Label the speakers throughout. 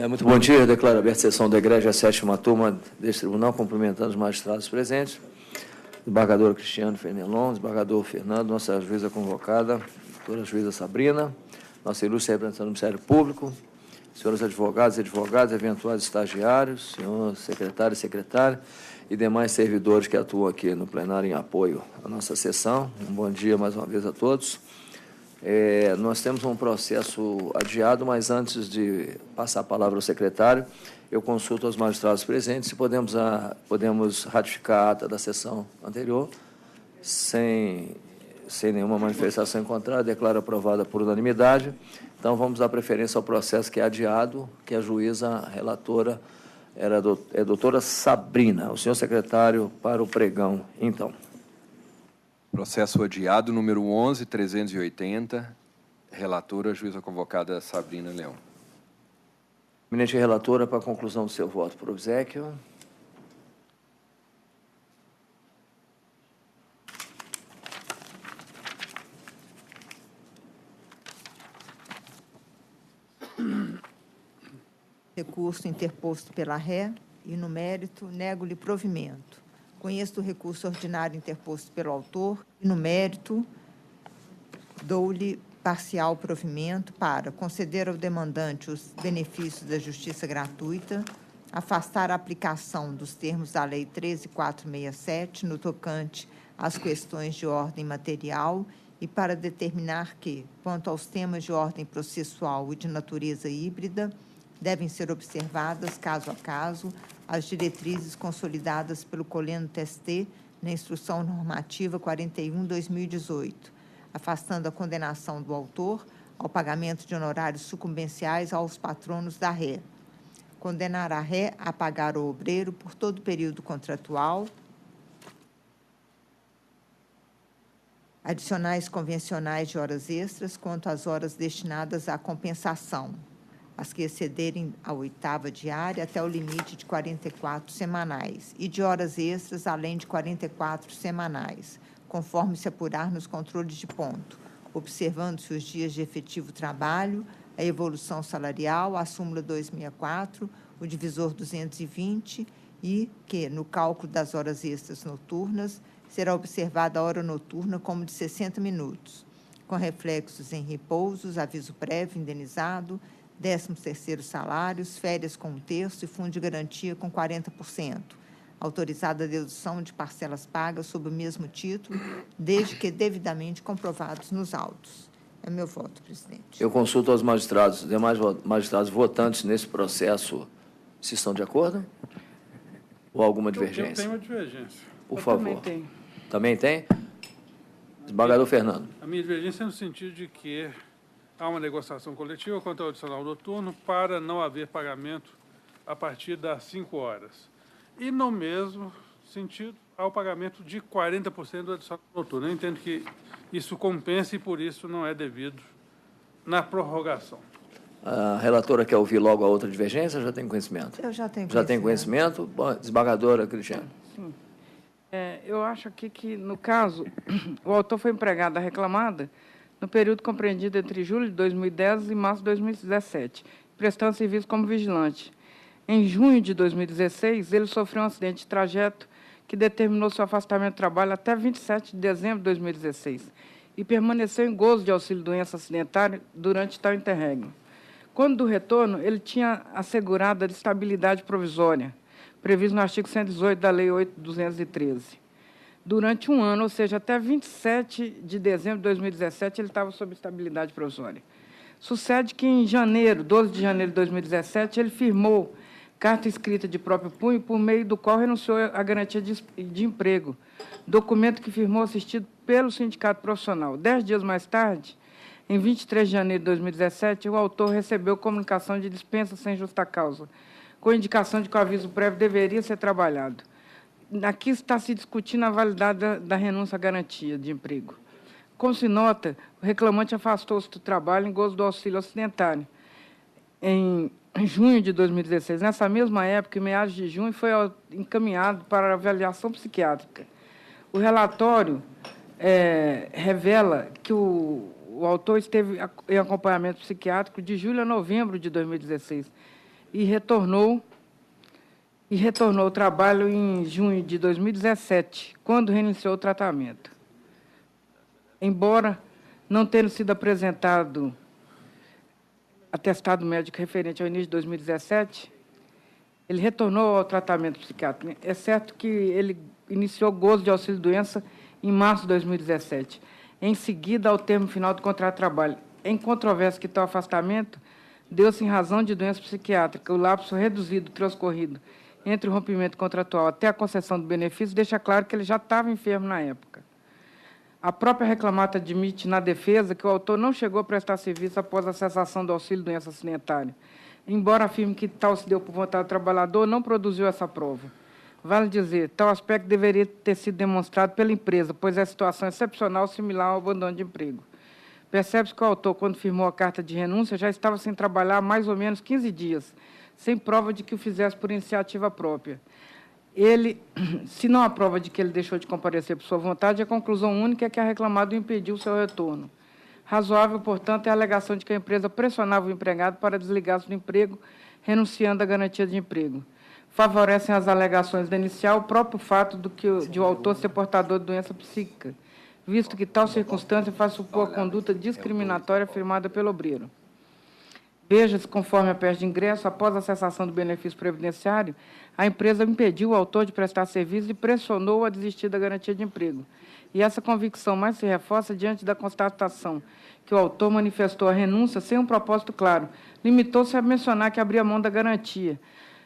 Speaker 1: Muito bom dia. Eu declaro aberta a sessão da Igreja, a 7ª turma deste tribunal, cumprimentando os magistrados presentes, desembargador Cristiano Fenelon, desembargador Fernando, nossa juíza convocada, doutora juíza Sabrina, nossa ilustre representante do Ministério Público, senhores advogados e advogadas, eventuais estagiários, senhor secretário e secretária e demais servidores que atuam aqui no plenário em apoio à nossa sessão. Um bom dia mais uma vez a todos. Nós temos um processo adiado, mas antes de passar a palavra ao secretário, eu consulto aos magistrados presentes se podemos ratificar a ata da sessão anterior, sem nenhuma manifestação em contrário, declaro aprovada por unanimidade. Então, vamos dar preferência ao processo que é adiado, que a juíza relatora é a doutora Sabrina. O senhor secretário para o pregão, então.
Speaker 2: Processo adiado, número 11.380, relatora, juíza convocada Sabrina Leão.
Speaker 1: Eminente relatora, para a conclusão do seu voto por obséquio.
Speaker 3: Recurso interposto pela ré e, no mérito, nego-lhe provimento. Conheço o recurso ordinário interposto pelo autor e, no mérito, dou-lhe parcial provimento para conceder ao demandante os benefícios da justiça gratuita, afastar a aplicação dos termos da Lei 13.467 no tocante às questões de ordem material e para determinar que, quanto aos temas de ordem processual e de natureza híbrida, devem ser observadas, caso a caso, as diretrizes consolidadas pelo Coleno TST na Instrução Normativa 41/2018, afastando a condenação do autor ao pagamento de honorários sucumbenciais aos patronos da ré. Condenar a ré a pagar ao obreiro por todo o período contratual adicionais convencionais de horas extras quanto às horas destinadas à compensação, as que excederem a 8ª diária até o limite de 44 semanais, e de horas extras além de 44 semanais, conforme se apurar nos controles de ponto, observando-se os dias de efetivo trabalho, a evolução salarial, a súmula 264, o divisor 220, e que, no cálculo das horas extras noturnas, será observada a hora noturna como de 60 minutos, com reflexos em repousos, aviso prévio indenizado, 13º salários, férias com 1/3 e fundo de garantia com 40%. Autorizada a dedução de parcelas pagas sob o mesmo título, desde que devidamente comprovados nos autos. É meu voto, presidente.
Speaker 1: Eu consulto aos magistrados, demais magistrados votantes nesse processo, se estão de acordo? Ou alguma divergência?
Speaker 4: Eu tenho uma divergência.
Speaker 1: Por favor. Também tem? Desembargador Fernando.
Speaker 4: A minha divergência é no sentido de que há uma negociação coletiva quanto ao adicional noturno para não haver pagamento a partir das 5 horas. E, no mesmo sentido, há o pagamento de 40% do adicional noturno. Eu entendo que isso compensa e, por isso, não é devido na prorrogação.
Speaker 1: A relatora quer ouvir logo a outra divergência? Já tem conhecimento?
Speaker 3: Eu já tenho conhecimento.
Speaker 1: Já tem conhecimento? Bom, desembargadora Cristiano.
Speaker 5: Sim. Eu acho aqui que, no caso, o autor foi empregado da reclamada no período compreendido entre julho de 2010 e março de 2017, prestando serviço como vigilante. Em junho de 2016, ele sofreu um acidente de trajeto que determinou seu afastamento do trabalho até 27 de dezembro de 2016 e permaneceu em gozo de auxílio-doença acidentária durante tal interregno. Quando do retorno, ele tinha assegurado a estabilidade provisória, previsto no artigo 118 da Lei 8.213. Durante um ano, ou seja, até 27 de dezembro de 2017, ele estava sob estabilidade provisória. Sucede que, em 12 de janeiro de 2017, ele firmou carta escrita de próprio punho, por meio do qual renunciou à garantia de emprego, documento que firmou assistido pelo sindicato profissional. 10 dias mais tarde, em 23 de janeiro de 2017, o autor recebeu comunicação de dispensa sem justa causa, com indicação de que o aviso prévio deveria ser trabalhado. Aqui está se discutindo a validade da renúncia à garantia de emprego. Como se nota, o reclamante afastou-se do trabalho em gozo do auxílio acidentário. Em junho de 2016, nessa mesma época, em meados de junho, foi encaminhado para avaliação psiquiátrica. O relatório revela que o autor esteve em acompanhamento psiquiátrico de julho a novembro de 2016. e retornou ao trabalho em junho de 2017, quando reiniciou o tratamento. Embora não tendo sido apresentado atestado médico referente ao início de 2017, ele retornou ao tratamento psiquiátrico. É certo que ele iniciou gozo de auxílio-doença em março de 2017. Em seguida, ao termo final do contrato de trabalho. Em controvérsia que tal afastamento deu-se em razão de doença psiquiátrica. O lapso reduzido transcorrido entre o rompimento contratual até a concessão do benefício deixa claro que ele já estava enfermo na época. A própria reclamata admite na defesa que o autor não chegou a prestar serviço após a cessação do auxílio-doença acidentária. Embora afirme que tal se deu por vontade do trabalhador, não produziu essa prova. Vale dizer, tal aspecto deveria ter sido demonstrado pela empresa, pois é situação excepcional similar ao abandono de emprego. Percebe-se que o autor, quando firmou a carta de renúncia, já estava sem trabalhar há mais ou menos 15 dias, sem prova de que o fizesse por iniciativa própria. Ele, se não há prova de que ele deixou de comparecer por sua vontade, a conclusão única é que a reclamada impediu o seu retorno. Razoável, portanto, é a alegação de que a empresa pressionava o empregado para desligar-se do emprego, renunciando à garantia de emprego. Favorecem as alegações da inicial o próprio fato de o autor ser portador de doença psíquica, visto que tal circunstância faz supor a conduta discriminatória afirmada pelo obreiro. Veja-se, conforme a peça de ingresso, após a cessação do benefício previdenciário, a empresa impediu o autor de prestar serviço e pressionou-o a desistir da garantia de emprego. E essa convicção mais se reforça diante da constatação que o autor manifestou a renúncia sem um propósito claro. Limitou-se a mencionar que abria mão da garantia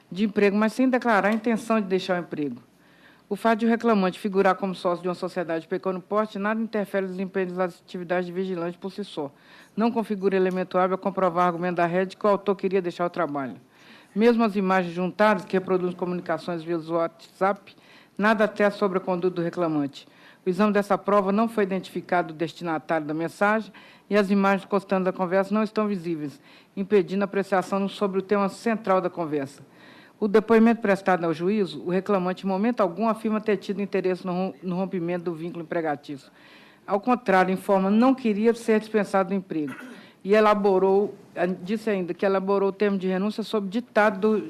Speaker 5: de emprego, mas sem declarar a intenção de deixar o emprego. O fato de o reclamante figurar como sócio de uma sociedade de pequeno porte nada interfere no desempenho das atividades de vigilante por si só. Não configura elemento hábil a comprovar o argumento da rede que o autor queria deixar o trabalho. Mesmo as imagens juntadas, que reproduzem comunicações via WhatsApp, nada atesta sobre a conduta do reclamante. O exame dessa prova não foi identificado o destinatário da mensagem e as imagens constantes da conversa não estão visíveis, impedindo a apreciação sobre o tema central da conversa. O depoimento prestado ao juízo, o reclamante, em momento algum, afirma ter tido interesse no rompimento do vínculo empregatício. Ao contrário, informa não queria ser dispensado do emprego. E disse ainda que elaborou o termo de renúncia sob ditado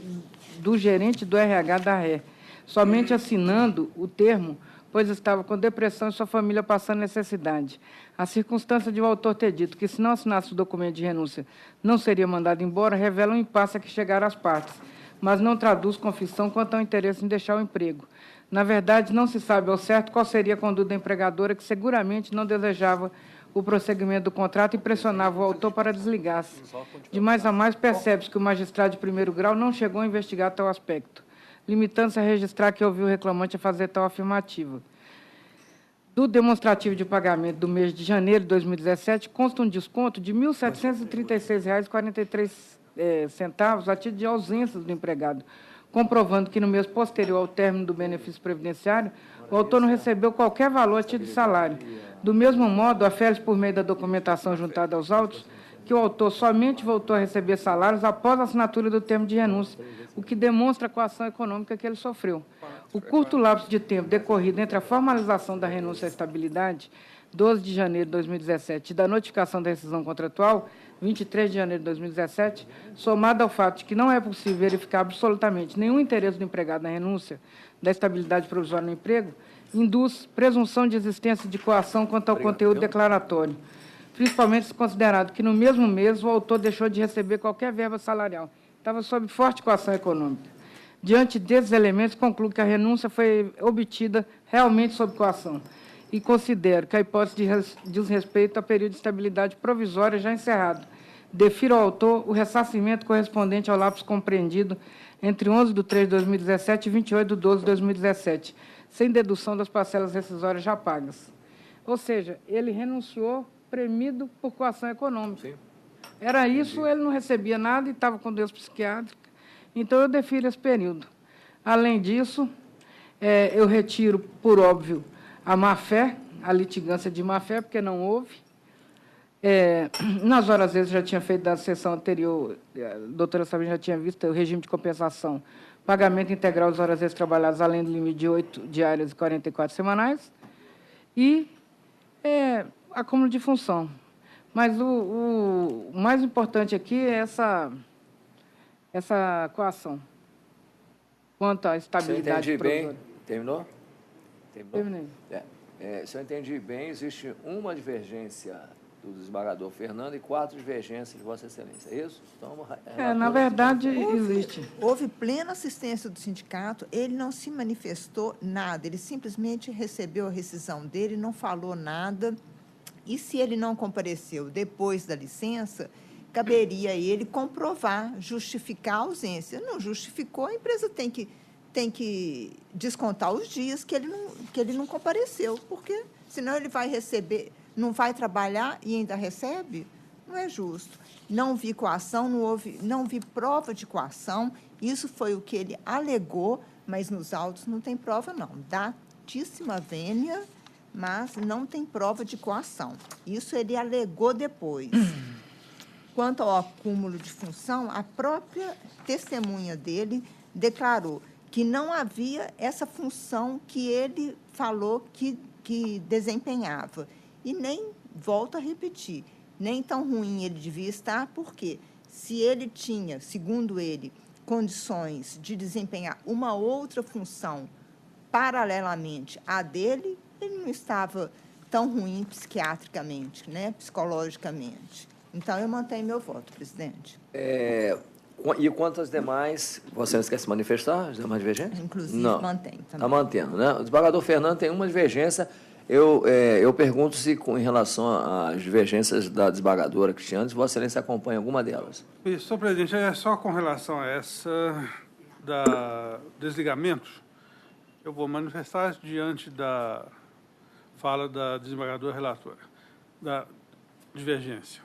Speaker 5: do gerente do RH da RE, somente assinando o termo, pois estava com depressão e sua família passando necessidade. A circunstância de o autor ter dito que, se não assinasse o documento de renúncia, não seria mandado embora, revela um impasse a que chegaram as partes, mas não traduz confissão quanto ao interesse em deixar o emprego. Na verdade, não se sabe ao certo qual seria a conduta da empregadora, que seguramente não desejava o prosseguimento do contrato e pressionava o autor para desligar-se. De mais a mais, percebe-se que o magistrado de primeiro grau não chegou a investigar tal aspecto, limitando-se a registrar que ouviu o reclamante a fazer tal afirmativa. Do demonstrativo de pagamento do mês de janeiro de 2017, consta um desconto de R$ 1.736,43 a título de ausências do empregado, comprovando que no mês posterior ao término do benefício previdenciário, o autor não recebeu qualquer valor a título de salário. Do mesmo modo, afere-se por meio da documentação juntada aos autos que o autor somente voltou a receber salários após a assinatura do termo de renúncia, o que demonstra a coação econômica que ele sofreu. O curto lapso de tempo decorrido entre a formalização da renúncia à estabilidade, 12 de janeiro de 2017, e da notificação da rescisão contratual, 23 de janeiro de 2017, somado ao fato de que não é possível verificar absolutamente nenhum interesse do empregado na renúncia da estabilidade provisória no emprego, induz presunção de existência de coação quanto ao conteúdo declaratório, principalmente se considerado que, no mesmo mês, o autor deixou de receber qualquer verba salarial. Estava sob forte coação econômica. Diante desses elementos, concluo que a renúncia foi obtida realmente sob coação e considero que a hipótese diz respeito ao período de estabilidade provisória já encerrado. Defiro ao autor o ressarcimento correspondente ao lapso compreendido entre 11 de 3 de 2017 e 28 de 12 de 2017, sem dedução das parcelas rescisórias já pagas. Ou seja, ele renunciou premido por coação econômica. Sim. Era isso, ele não recebia nada e estava com doença psiquiátrica. Então, eu defiro esse período. Além disso, eu retiro, por óbvio, a má-fé, a litigância de má-fé, porque não houve. Nas horas vezes, já tinha feito da sessão anterior, a doutora Sabrina já tinha visto o regime de compensação, pagamento integral das horas vezes trabalhadas, além do limite de 8 diárias e 44 semanais, e acúmulo de função. Mas o mais importante aqui é essa coação, quanto à
Speaker 1: Se eu
Speaker 5: estabilidade
Speaker 1: entendi bem,
Speaker 5: provisória.
Speaker 1: terminou?
Speaker 5: Terminei.
Speaker 1: Se eu entendi bem, existe uma divergência do desembargador Fernando e 4 divergências de Vossa Excelência, é isso? Então,
Speaker 5: Na verdade, existe.
Speaker 3: Houve plena assistência do sindicato, ele não se manifestou nada, ele simplesmente recebeu a rescisão dele, não falou nada, e se ele não compareceu depois da licença, caberia a ele comprovar, justificar a ausência. Não justificou, a empresa tem que descontar os dias que ele não compareceu, porque senão ele vai receber, não vai trabalhar e ainda recebe? Não é justo. Não vi coação, não vi prova de coação, isso foi o que ele alegou, mas nos autos não tem prova, não. Datíssima vênia, mas não tem prova de coação. Isso ele alegou depois. Quanto ao acúmulo de função, a própria testemunha dele declarou que não havia essa função que ele falou que desempenhava. E nem, volto a repetir, nem tão ruim ele devia estar, porque se ele tinha, segundo ele, condições de desempenhar uma outra função paralelamente à dele, ele não estava tão ruim psiquiatricamente, né, psicologicamente. Então, eu mantenho meu voto, presidente.
Speaker 1: E quanto às demais, você não quer se manifestar, as demais divergências?
Speaker 3: Inclusive,
Speaker 1: não.
Speaker 3: mantém também.
Speaker 1: Está mantendo, né? O desembargador Fernando tem uma divergência. Eu pergunto se, em relação às divergências da desembargadora Cristiane, se Vossa Excelência acompanha alguma delas.
Speaker 4: Isso, senhor presidente, é só com relação a essa da desligamento, eu vou manifestar diante da fala da desembargadora relatora, da divergência.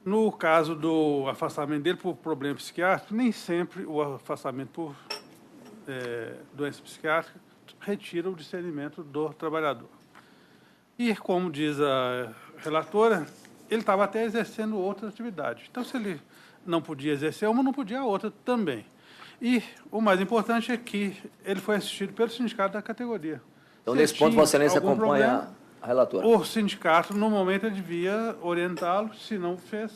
Speaker 4: No caso do afastamento dele por problema psiquiátrico, nem sempre o afastamento por doença psiquiátrica retira o discernimento do trabalhador. E, como diz a relatora, ele estava até exercendo outra atividade. Então, se ele não podia exercer uma, não podia a outra também. E o mais importante é que ele foi assistido pelo sindicato da categoria.
Speaker 1: Então, nesse ponto, Vossa Excelência acompanha a relatora.
Speaker 4: O sindicato, no momento, ele devia orientá-lo, se não fez.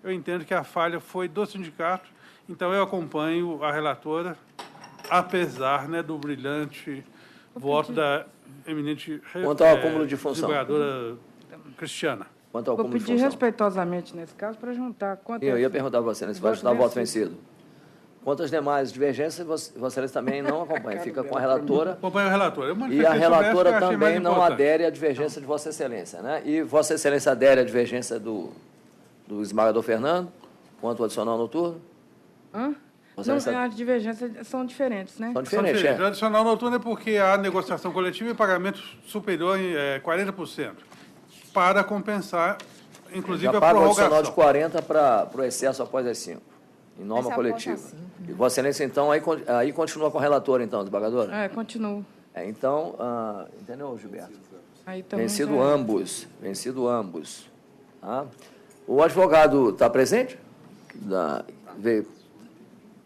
Speaker 4: Eu entendo que a falha foi do sindicato, então eu acompanho a relatora, apesar, né, do brilhante voto da eminente
Speaker 1: quanto ao acúmulo de função,
Speaker 4: desembargadora Cristiana.
Speaker 1: Quanto ao
Speaker 5: Vou
Speaker 1: acúmulo de
Speaker 5: pedir
Speaker 1: função.
Speaker 5: respeitosamente, nesse caso, para juntar.
Speaker 1: Eu ia perguntar a Vossa Excelência, se vai ajudar o voto vencido. Quanto às demais divergências, Vossa Excelência também não acompanha, fica com a relatora.
Speaker 4: Acompanho a relatora.
Speaker 1: E a relatora também não adere à divergência de Vossa Excelência, né? E Vossa Excelência adere à divergência do desembargador Fernando, quanto ao adicional noturno?
Speaker 5: Não, as divergências são diferentes, né?
Speaker 1: São diferentes, é.
Speaker 4: O adicional noturno é porque há negociação coletiva e pagamento superior em 40%, para compensar, inclusive,
Speaker 1: Já
Speaker 4: a
Speaker 1: paga o
Speaker 4: prorrogação.
Speaker 1: adicional de 40 para o excesso após as 5, em norma coletiva. E Vossa Excelência, então, aí continua com a relatora, então, desembargadora?
Speaker 5: Continuo.
Speaker 1: Então, entendeu, Gilberto?
Speaker 5: Aí também
Speaker 1: Vencido
Speaker 5: já...
Speaker 1: ambos, Tá? O advogado está presente?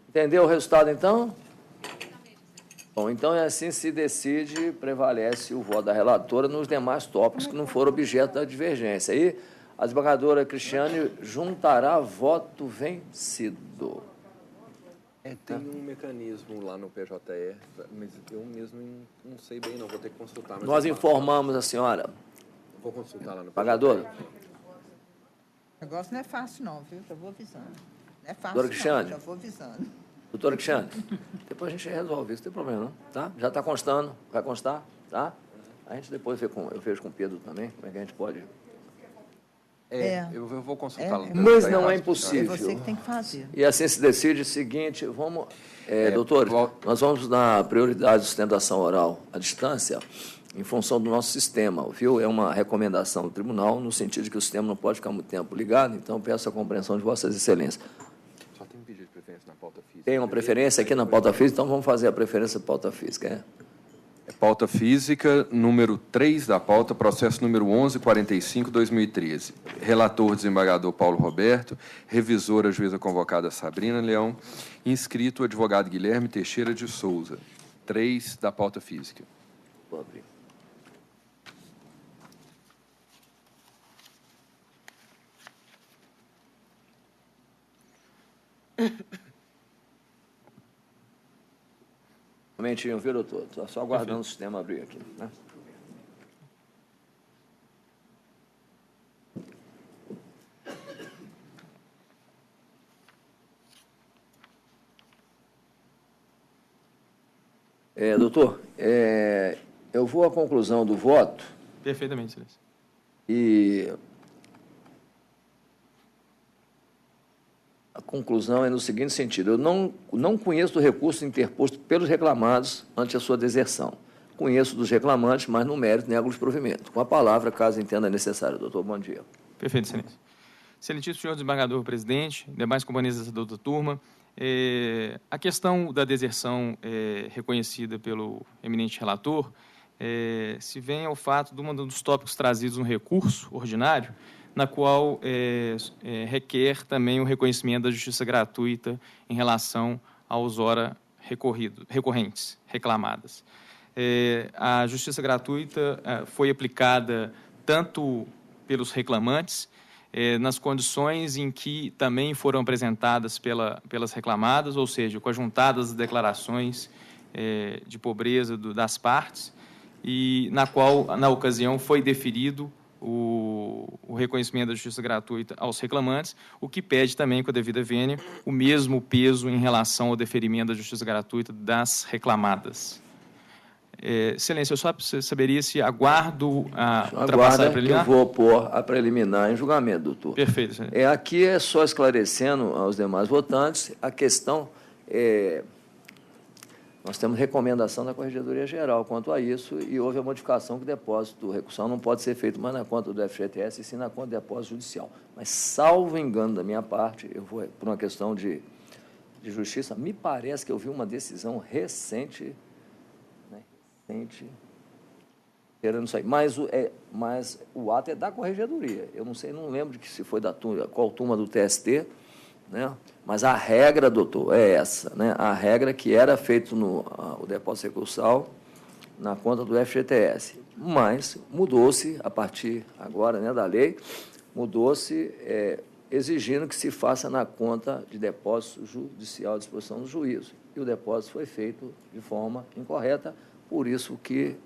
Speaker 1: Entendeu o resultado, então? Bom, então, assim se decide, prevalece o voto da relatora nos demais tópicos que não foram objeto da divergência. Aí, a desembargadora Cristiane juntará voto vencido.
Speaker 2: Tem um mecanismo lá no PJE, mas eu mesmo não sei bem, não. Vou ter que consultar.
Speaker 1: Nós informamos a senhora.
Speaker 2: Vou consultar lá no
Speaker 1: Desembargadora.
Speaker 3: O negócio não é fácil, não, viu? Já vou avisando. Não é fácil,
Speaker 1: Doutora Cristiane.
Speaker 3: não, já vou avisando.
Speaker 1: Doutora Cristiane, depois a gente resolve isso, não tem problema, não, tá? Já está constando, vai constar, tá? A gente depois vê eu vejo com o Pedro também, como é que a gente pode...
Speaker 2: Eu vou consultar lá.
Speaker 1: Mas não é
Speaker 3: É
Speaker 1: impossível.
Speaker 3: você que tem que fazer.
Speaker 1: E assim se decide o seguinte, vamos... doutores, nós vamos dar prioridade à sustentação oral à distância em função do nosso sistema, viu? É uma recomendação do tribunal, no sentido de que o sistema não pode ficar muito tempo ligado, então peço a compreensão de Vossas Excelências.
Speaker 2: Só tem um pedido de preferência na pauta física.
Speaker 1: Tem uma preferência aqui na pauta física, então vamos fazer a preferência da pauta física,
Speaker 2: Pauta física, número 3 da pauta, processo número 1145-2013. Relator, desembargador Paulo Roberto. Revisora, juíza convocada Sabrina Leão. Inscrito, advogado Guilherme Teixeira de Souza. 3 da pauta física.
Speaker 1: Vou abrir. Um momentinho, viu, doutor? Estou só aguardando o sistema abrir aqui, né? Doutor, eu vou à conclusão do voto
Speaker 6: Perfeitamente, excelência.
Speaker 1: e a conclusão é no seguinte sentido: eu não conheço do recurso interposto pelos reclamados ante a sua deserção. Conheço dos reclamantes, mas no mérito nego o provimento. Com a palavra, caso entenda necessário. Doutor, bom dia.
Speaker 6: Perfeito, excelência. Excelentíssimo senhor desembargador presidente, demais companheiros da outra turma, a questão da deserção reconhecida pelo eminente relator se vem ao fato de um dos tópicos trazidos no recurso ordinário, na qual requer também o reconhecimento da justiça gratuita em relação aos ora recorrentes, reclamadas. A justiça gratuita foi aplicada tanto pelos reclamantes, nas condições em que também foram apresentadas pelas reclamadas, ou seja, conjuntadas as declarações de pobreza das partes, e na qual, na ocasião, foi deferido o reconhecimento da justiça gratuita aos reclamantes, o que pede também, com a devida vênia, o mesmo peso em relação ao deferimento da justiça gratuita das reclamadas. Excelência, eu só saberia se aguardo a ultrapassagem preliminar.
Speaker 1: Que eu vou pôr a preliminar em julgamento, doutor.
Speaker 6: Perfeito, excelência.
Speaker 1: Aqui é só esclarecendo aos demais votantes a questão. Nós temos recomendação da Corregedoria Geral quanto a isso, e houve a modificação que o depósito recursal não pode ser feito mais na conta do FGTS, e sim na conta de depósito judicial. Mas, salvo engano da minha parte, eu vou por uma questão de justiça, me parece que eu vi uma decisão recente, esperando isso aí. Mas o ato é da Corregedoria. Eu não sei, não lembro de se foi qual turma do TST, né? Mas a regra, doutor, é essa, né? A regra que era feito o depósito recursal na conta do FGTS. Mas mudou-se, a partir agora, né, da lei, mudou-se exigindo que se faça na conta de depósito judicial à disposição do juízo. E o depósito foi feito de forma incorreta. Por isso que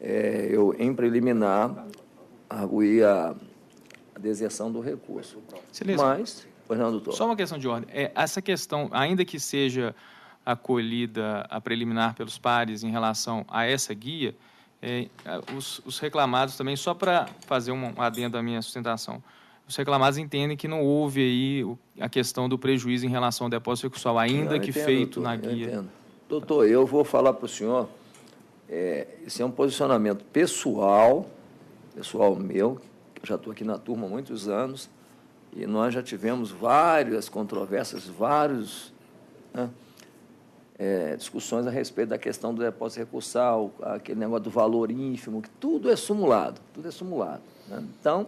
Speaker 1: eu, em preliminar, arguí a deserção do recurso.
Speaker 6: Excelência.
Speaker 1: Mas, pois não, doutor.
Speaker 6: Só uma questão de ordem. Essa questão, ainda que seja acolhida a preliminar pelos pares em relação a essa guia, os reclamados também, só para fazer um adendo à minha sustentação, os reclamados entendem que não houve aí a questão do prejuízo em relação ao depósito recursal, ainda que feito, doutor, na guia.
Speaker 1: Entendo. Doutor, eu vou falar para o senhor. Esse é um posicionamento pessoal meu, que eu já estou aqui na turma há muitos anos, e nós já tivemos várias controvérsias, discussões a respeito da questão do depósito recursal, aquele negócio do valor ínfimo, que tudo é simulado, né? Então,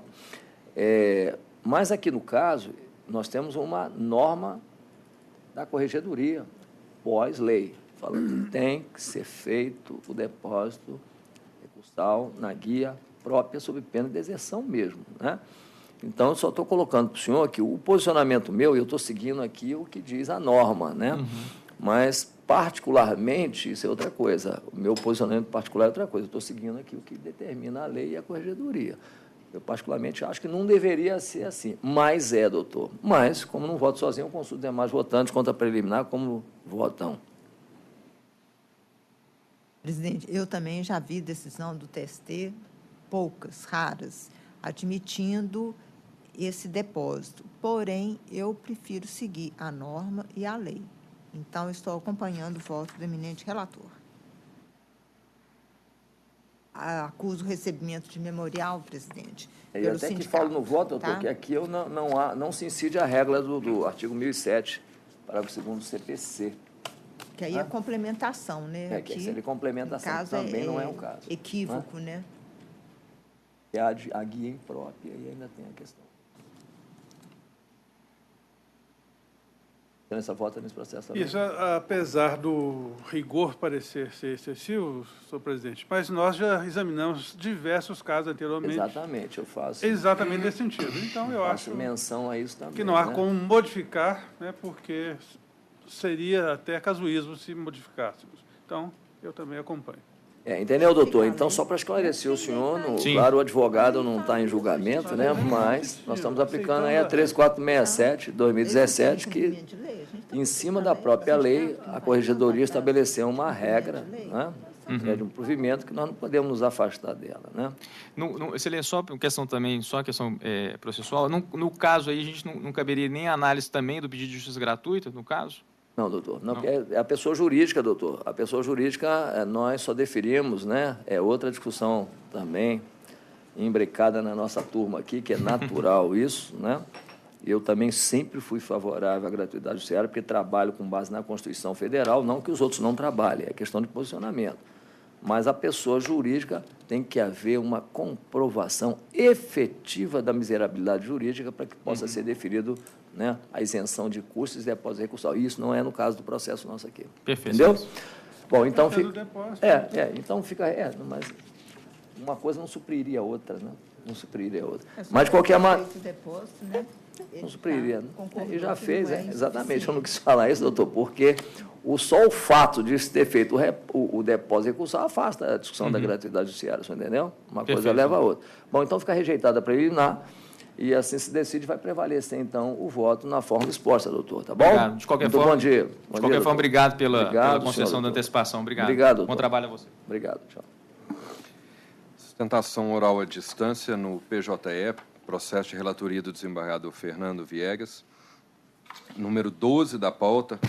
Speaker 1: mas aqui no caso, nós temos uma norma da Corregedoria, pós-lei, falando que tem que ser feito o depósito recursal na guia própria sob pena de deserção mesmo, né? Então, eu só estou colocando para o senhor que o posicionamento meu, eu estou seguindo aqui o que diz a norma, né? Uhum. Mas, particularmente, isso é outra coisa. O meu posicionamento particular é outra coisa. Eu estou seguindo aqui o que determina a lei e a Corregedoria. Eu, particularmente, acho que não deveria ser assim. Mas doutor. Mas, como não voto sozinho, eu consulto demais votantes contra a preliminar, como votam.
Speaker 3: Presidente, eu também já vi decisão do TST, poucas, raras, admitindo esse depósito. Porém, eu prefiro seguir a norma e a lei. Então, estou acompanhando o voto do eminente relator. Acuso o recebimento de memorial, presidente.
Speaker 1: Eu até que falo no voto, doutor, tá? Que aqui não se incide a regra do artigo 1007, parágrafo 2º do CPC.
Speaker 3: Que aí é complementação, né?
Speaker 1: Que seria complementação,
Speaker 3: caso
Speaker 1: também não é o caso.
Speaker 3: Equívoco, né?
Speaker 1: É a guia imprópria, e ainda tem a questão. Então, essa vota nesse processo também.
Speaker 4: Isso, apesar do rigor parecer ser excessivo, senhor presidente, mas nós já examinamos diversos casos anteriormente.
Speaker 1: Exatamente, eu faço.
Speaker 4: Exatamente nesse sentido. Então, eu acho
Speaker 1: menção a isso também.
Speaker 4: Que não há como modificar, né, porque seria até casuísmo se modificássemos. Então, eu também acompanho.
Speaker 1: Entendeu, doutor? Então, só para esclarecer o senhor, claro, o advogado não está em julgamento, né? Mas nós estamos aplicando aí a 13467, 2017, que, em cima da própria lei, a Corregedoria estabeleceu uma regra, né? É de um provimento que nós não podemos nos afastar dela, né?
Speaker 6: Excelência, só questão também, só questão processual, no caso aí, a gente não caberia nem análise também do pedido de justiça gratuita, no caso?
Speaker 1: Não, doutor. Não. É a pessoa jurídica, doutor. A pessoa jurídica, nós só deferimos, né? É outra discussão também, imbricada na nossa turma aqui, que é natural isso, né? Eu também sempre fui favorável à gratuidade judiciária, porque trabalho com base na Constituição Federal, não que os outros não trabalhem, é questão de posicionamento. Mas a pessoa jurídica tem que haver uma comprovação efetiva da miserabilidade jurídica para que possa ser deferido, né, a isenção de custos e depósito recursal. Isso não é no caso do processo nosso aqui.
Speaker 6: Perfeito.
Speaker 1: Entendeu? Bom, então fica...
Speaker 4: Então
Speaker 1: fica... mas uma coisa não supriria a outra, né? Não supriria a outra. Mas, de qualquer maneira... Não supriria. Ele já fez, exatamente. Eu não quis falar isso, doutor, porque só o fato de se ter feito o depósito recursal afasta a discussão da gratuidade judiciária, você entendeu? Uma coisa leva a outra. Bom, então fica rejeitada a preliminar e assim se decide, vai prevalecer, então, o voto na forma exposta, doutor, tá bom?
Speaker 6: Obrigado. De qualquer forma,
Speaker 1: bom dia.
Speaker 6: De qualquer forma, obrigado pela concessão da antecipação. Obrigado.
Speaker 1: Obrigado, doutor.
Speaker 6: Bom trabalho a você.
Speaker 1: Obrigado, tchau.
Speaker 2: Sustentação oral à distância no PJE, processo de relatoria do desembargador Fernando Viegas, número 12 da pauta,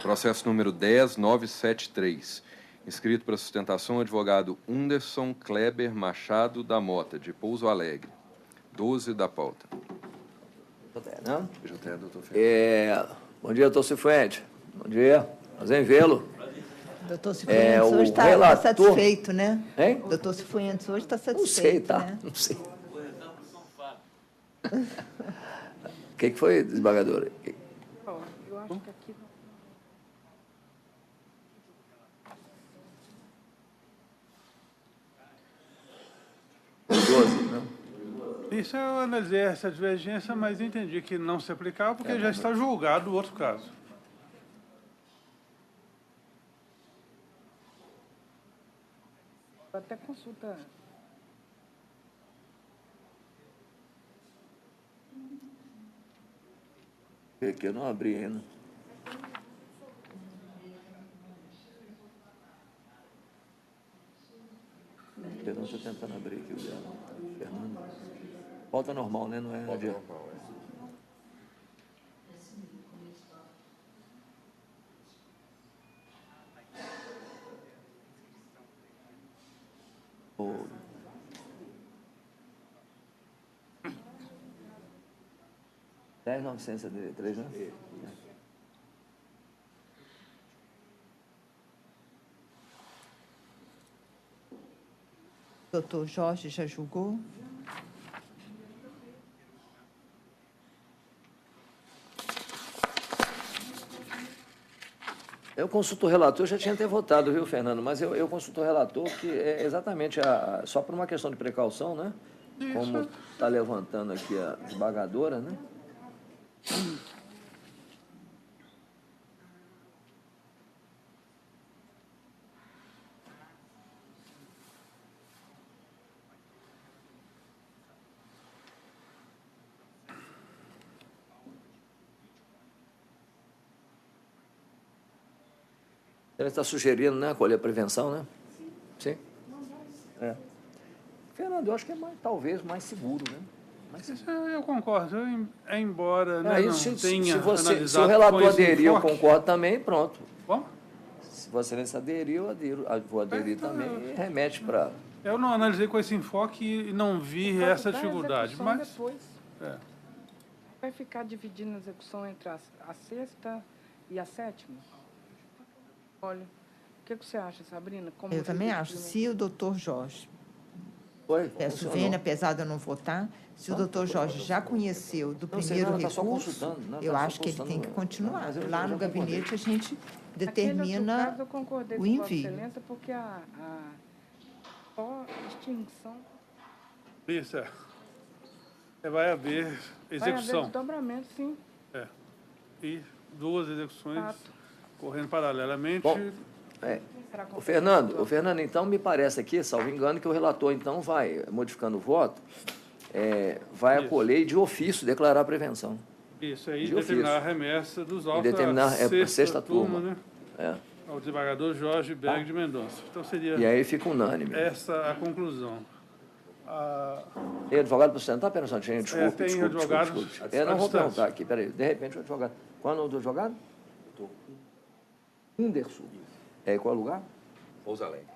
Speaker 2: processo número 10973, inscrito para sustentação o advogado Underson Kleber Machado da Mota, de Pouso Alegre, 12 da pauta.
Speaker 1: Não?
Speaker 2: PJE, doutor Fernando.
Speaker 1: Bom dia, doutor Cifuente. Bom dia. Prazer em vê-lo.
Speaker 3: Doutor Cifuentes hoje está satisfeito, né?
Speaker 1: Hein?
Speaker 3: Doutor Cifuentes hoje está satisfeito.
Speaker 1: Não sei, tá?
Speaker 3: Né?
Speaker 1: Não sei. O que foi, desembargador?
Speaker 5: Eu acho que aqui...
Speaker 4: Isso eu analisei essa divergência, mas entendi que não se aplicava porque já está julgado o outro caso.
Speaker 5: Até consulta...
Speaker 1: Que eu não abri ainda. Eu não estou tentando abrir aqui o dela. Fernando. Pauta normal, né? Não é? Pauta normal, é. 10.973, né?
Speaker 3: Doutor Jorge já julgou?
Speaker 1: Eu consulto o relator, eu já tinha até votado, viu, Fernando? Mas eu consulto o relator, que é exatamente só por uma questão de precaução, né? Como está levantando aqui a desembargadora, né? Ele está sugerindo, né, acolher a prevenção, né? Sim. É. Fernando, eu acho que é talvez mais seguro, né?
Speaker 4: Eu concordo. Embora não tenha analisado
Speaker 1: se o relator aderir, eu
Speaker 4: enfoque.
Speaker 1: concordo também, pronto.
Speaker 4: Bom?
Speaker 1: Se Vossa Excelência aderir, eu vou aderir também e remete para...
Speaker 4: Eu não analisei com esse enfoque e não vi essa dificuldade, mas...
Speaker 5: Depois. Vai ficar dividindo a execução entre a sexta e a sétima? Olha, o que você acha, Sabrina? Como
Speaker 3: Eu também acho. Se o doutor Jorge, peço vênia, apesar de eu não votar, se o doutor Jorge já conheceu do primeiro recurso, eu acho que ele tem que continuar. Lá no gabinete a gente determina
Speaker 5: eu concordei
Speaker 3: o
Speaker 5: com Vossa
Speaker 3: envio.
Speaker 5: Excelência porque a extinção...
Speaker 4: Isso vai haver execução.
Speaker 5: Vai haver desdobramento, sim.
Speaker 4: E duas execuções
Speaker 5: Fato.
Speaker 4: correndo paralelamente.
Speaker 1: Bom, O Fernando, então, me parece aqui, salvo engano, que o relator, então, vai, modificando o voto, vai acolher e de ofício declarar a prevenção.
Speaker 4: Isso aí,
Speaker 1: De
Speaker 4: determinar a
Speaker 1: ofício.
Speaker 4: remessa dos
Speaker 1: E
Speaker 4: autos
Speaker 1: determinar
Speaker 4: à
Speaker 1: a sexta turma.
Speaker 4: né?
Speaker 1: É.
Speaker 4: Ao desembargador Jorge Berg de Mendonça. Então, seria
Speaker 1: E aí fica unânime.
Speaker 4: essa a conclusão.
Speaker 1: Tem advogado para sustentar? Pera só, gente, desculpe,
Speaker 4: tem
Speaker 1: desculpe,
Speaker 4: advogados
Speaker 1: desculpe.
Speaker 4: à
Speaker 1: Eu não vou
Speaker 4: distância.
Speaker 1: perguntar aqui, peraí. De repente, o advogado... Qual é o nome do advogado? Underson. Qual é o lugar?
Speaker 2: Pouso Alegre.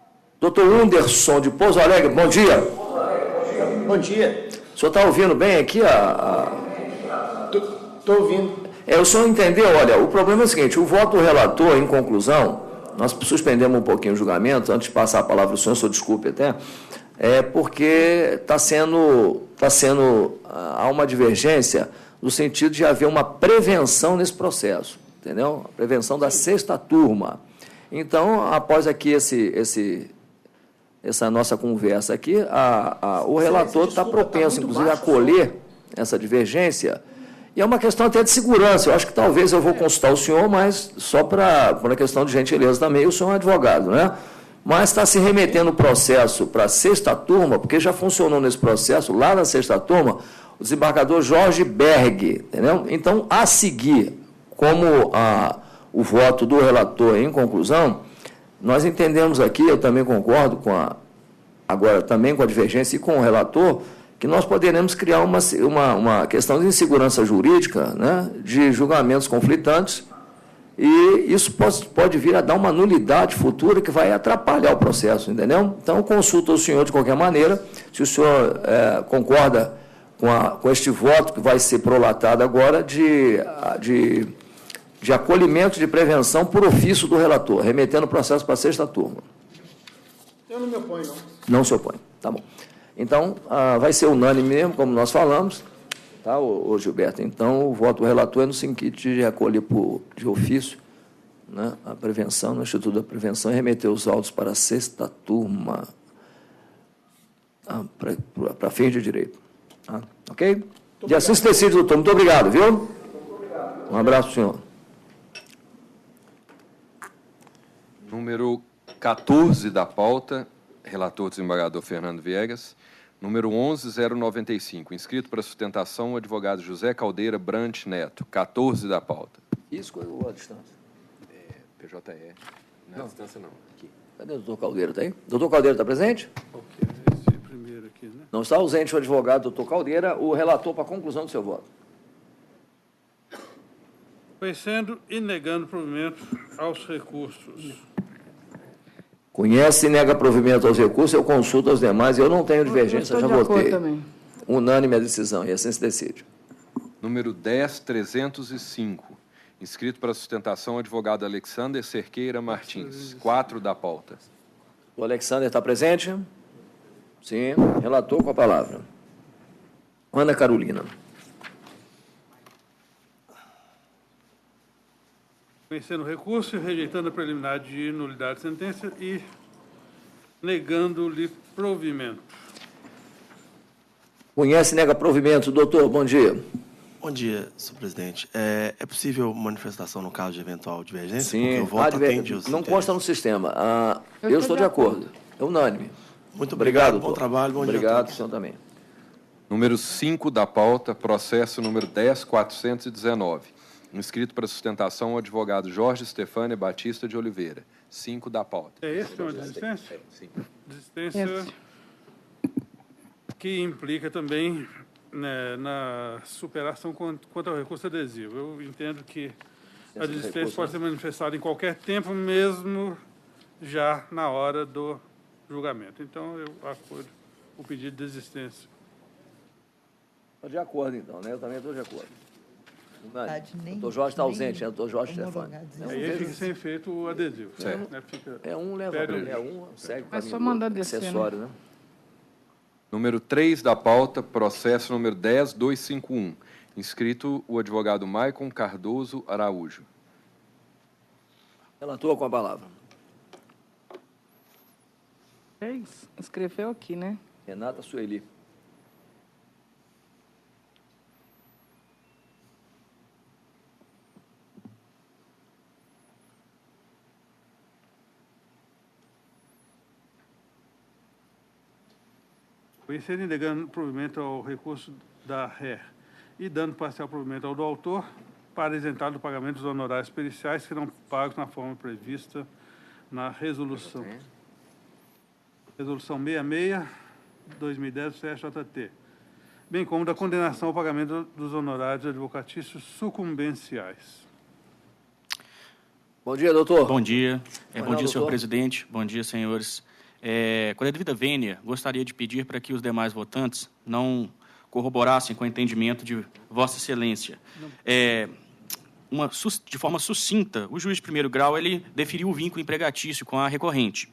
Speaker 1: Doutor Underson, de Pouso Alegre, bom dia.
Speaker 7: Bom dia.
Speaker 1: O senhor está ouvindo bem aqui
Speaker 7: Estou ouvindo.
Speaker 1: o senhor entendeu? Olha, o problema é o seguinte, o voto do relator, em conclusão, nós suspendemos um pouquinho o julgamento, antes de passar a palavra ao senhor desculpe até, porque há uma divergência no sentido de haver uma prevenção nesse processo, entendeu? A prevenção da sexta turma. Então, após aqui essa nossa conversa aqui, o relator está propenso, inclusive, a acolher essa divergência. E é uma questão até de segurança. Eu acho que talvez eu vou consultar o senhor, mas só por uma questão de gentileza também, o senhor é um advogado, né? Mas está se remetendo o processo para a sexta turma, porque já funcionou nesse processo, lá na sexta turma, o desembargador Jorge Berg, entendeu? Então, a seguir, como o voto do relator em conclusão, nós entendemos aqui, eu também concordo agora também com a divergência e com o relator, que nós poderemos criar uma questão de insegurança jurídica, né, de julgamentos conflitantes, e isso pode vir a dar uma nulidade futura que vai atrapalhar o processo, entendeu? Então, consulto o senhor de qualquer maneira, se o senhor concorda com este voto que vai ser prolatado agora de acolhimento de prevenção por ofício do relator, remetendo o processo para a sexta turma.
Speaker 7: Eu não me oponho, não.
Speaker 1: Não se opõe, tá bom. Então, vai ser unânime mesmo, como nós falamos, tá, ô Gilberto? Então, o voto do relator é no sentido de acolher de ofício, né, a prevenção, no Instituto da Prevenção, e remeter os autos para a sexta turma, para fins de direito. Tá? Ok? E assim se decide, doutor. Muito obrigado, viu? Um abraço, senhor.
Speaker 2: Número 14 da pauta, relator desembargador Fernando Viegas. Número 11095, inscrito para sustentação, o advogado José Caldeira Brant Neto, 14 da pauta.
Speaker 1: Isso ou a distância?
Speaker 2: PJE. Na distância, não. Aqui.
Speaker 1: Cadê o doutor Caldeira? Está aí? Doutor Caldeira está presente?
Speaker 4: Qual que é esse primeiro aqui, né?
Speaker 1: Não está ausente o advogado doutor Caldeira, o relator para a conclusão do seu voto.
Speaker 4: Conhecendo e negando provimento aos recursos.
Speaker 1: Conhece e nega provimento aos recursos, eu consulto aos demais, eu não tenho divergência, já votei.
Speaker 5: Também.
Speaker 1: Unânime a decisão, e assim se decide.
Speaker 2: Número 10305, inscrito para sustentação, o advogado Alexander Cerqueira Martins, 4 da pauta.
Speaker 1: O Alexander está presente? Sim. Relator com a palavra. Ana Carolina.
Speaker 4: Conhecendo o recurso e rejeitando a preliminar de nulidade de sentença e negando-lhe provimento.
Speaker 1: Conhece e nega provimento. Doutor, bom dia.
Speaker 8: Bom dia, senhor presidente. É possível manifestação no caso de eventual divergência?
Speaker 1: Sim.
Speaker 8: Porque o voto atende os
Speaker 1: não
Speaker 8: interesses.
Speaker 1: consta no sistema. Eu estou de acordo. É unânime.
Speaker 8: Muito obrigado, bom
Speaker 1: doutor.
Speaker 8: trabalho, bom dia a
Speaker 1: Obrigado,
Speaker 8: todos.
Speaker 1: senhor também.
Speaker 2: Número 5 da pauta, processo número 10419, inscrito para sustentação, o advogado Jorge Stefânia Batista de Oliveira, 5 da pauta.
Speaker 4: É esse que é uma desistência?
Speaker 2: Sim.
Speaker 4: Desistência que implica também, né, na superação quanto ao recurso adesivo. Eu entendo que a desistência pode ser manifestada em qualquer tempo, mesmo já na hora do julgamento. Então, eu acolho o pedido de desistência.
Speaker 1: Estou de acordo, então, né? Eu também estou de acordo.
Speaker 3: Verdade, nem-
Speaker 1: O doutor Jorge está
Speaker 3: nem
Speaker 1: ausente, né? O doutor Jorge Stefani.
Speaker 3: homologados.
Speaker 1: Eu
Speaker 4: Aí
Speaker 1: vejo-
Speaker 4: fica sem efeito o adesivo.
Speaker 2: Certo.
Speaker 4: Né? Fica,
Speaker 1: leva,
Speaker 4: pega-
Speaker 1: segue
Speaker 5: Vai
Speaker 1: para
Speaker 5: só mandar descer,
Speaker 1: acessório, né?
Speaker 2: Número 3 da pauta, processo número 10251, inscrito o advogado Maicon Cardoso Araújo.
Speaker 1: Relator com a palavra.
Speaker 5: Escreveu aqui, né?
Speaker 1: Renata Sueli.
Speaker 4: Conhecerem negando provimento ao recurso da ré e dando parcial provimento ao do autor para isentar do pagamento dos honorários periciais que serão pagos na forma prevista na resolução. Resolução 66/2010 do CSJT, bem como da condenação ao pagamento dos honorários advocatícios sucumbenciais.
Speaker 1: Bom dia, doutor.
Speaker 9: Bom dia. Bom dia, senhor
Speaker 1: doutor.
Speaker 9: presidente. Bom dia, senhores. Com a devida vênia, gostaria de pedir para que os demais votantes não corroborassem com o entendimento de Vossa Excelência. De forma sucinta, o juiz de primeiro grau ele deferiu o vínculo empregatício com a recorrente.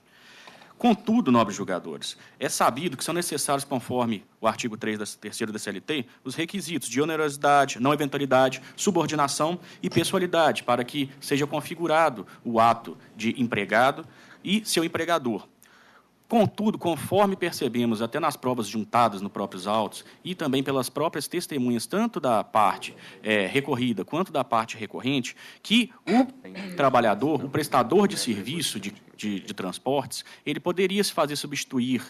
Speaker 9: Contudo, nobres julgadores, é sabido que são necessários, conforme o artigo 3º da CLT, os requisitos de onerosidade, não eventualidade, subordinação e pessoalidade para que seja configurado o ato de empregado e seu empregador. Contudo, conforme percebemos até nas provas juntadas nos próprios autos e também pelas próprias testemunhas, tanto da parte recorrida quanto da parte recorrente, que o trabalhador, o prestador de serviço de transportes, ele poderia se fazer substituir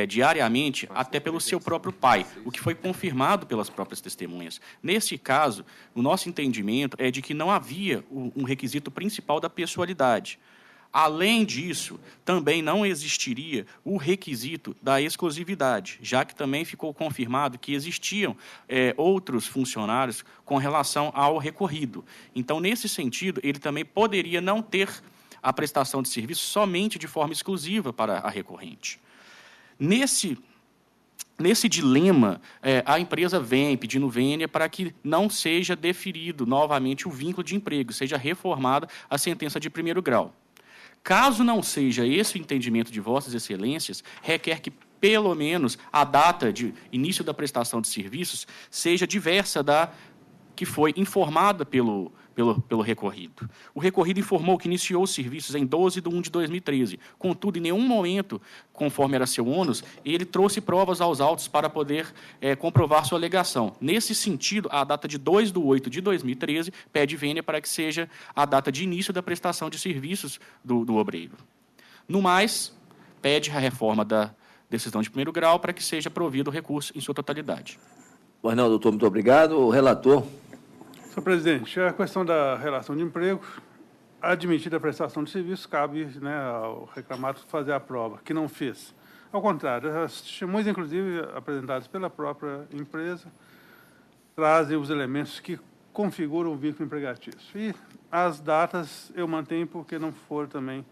Speaker 9: diariamente até pelo seu próprio pai, o que foi confirmado pelas próprias testemunhas. Nesse caso, o nosso entendimento é de que não havia um requisito principal da pessoalidade. Além disso, também não existiria o requisito da exclusividade, já que também ficou confirmado que existiam outros funcionários com relação ao recorrido. Então, nesse sentido, ele também poderia não ter a prestação de serviço somente de forma exclusiva para a recorrente. Nesse dilema, a empresa vem pedindo vênia para que não seja deferido novamente o vínculo de emprego, seja reformada a sentença de primeiro grau. Caso não seja esse o entendimento de Vossas Excelências, requer que, pelo menos, a data de início da prestação de serviços seja diversa da que foi informada pelo recorrido. O recorrido informou que iniciou os serviços em 12/1/2013. Contudo, em nenhum momento, conforme era seu ônus, ele trouxe provas aos autos para poder comprovar sua alegação. Nesse sentido, a data de 2/8/2013 pede vênia para que seja a data de início da prestação de serviços do obreiro. No mais, pede a reforma da decisão de primeiro grau para que seja provido o recurso em sua totalidade.
Speaker 1: Pois não, doutor, muito obrigado. O relator.
Speaker 4: Senhor presidente, a questão da relação de emprego, admitida a prestação de serviço, cabe ao reclamado fazer a prova, que não fez. Ao contrário, as testemunhas, inclusive, apresentadas pela própria empresa, trazem os elementos que configuram o vínculo empregatício. E as datas eu mantenho porque não foram também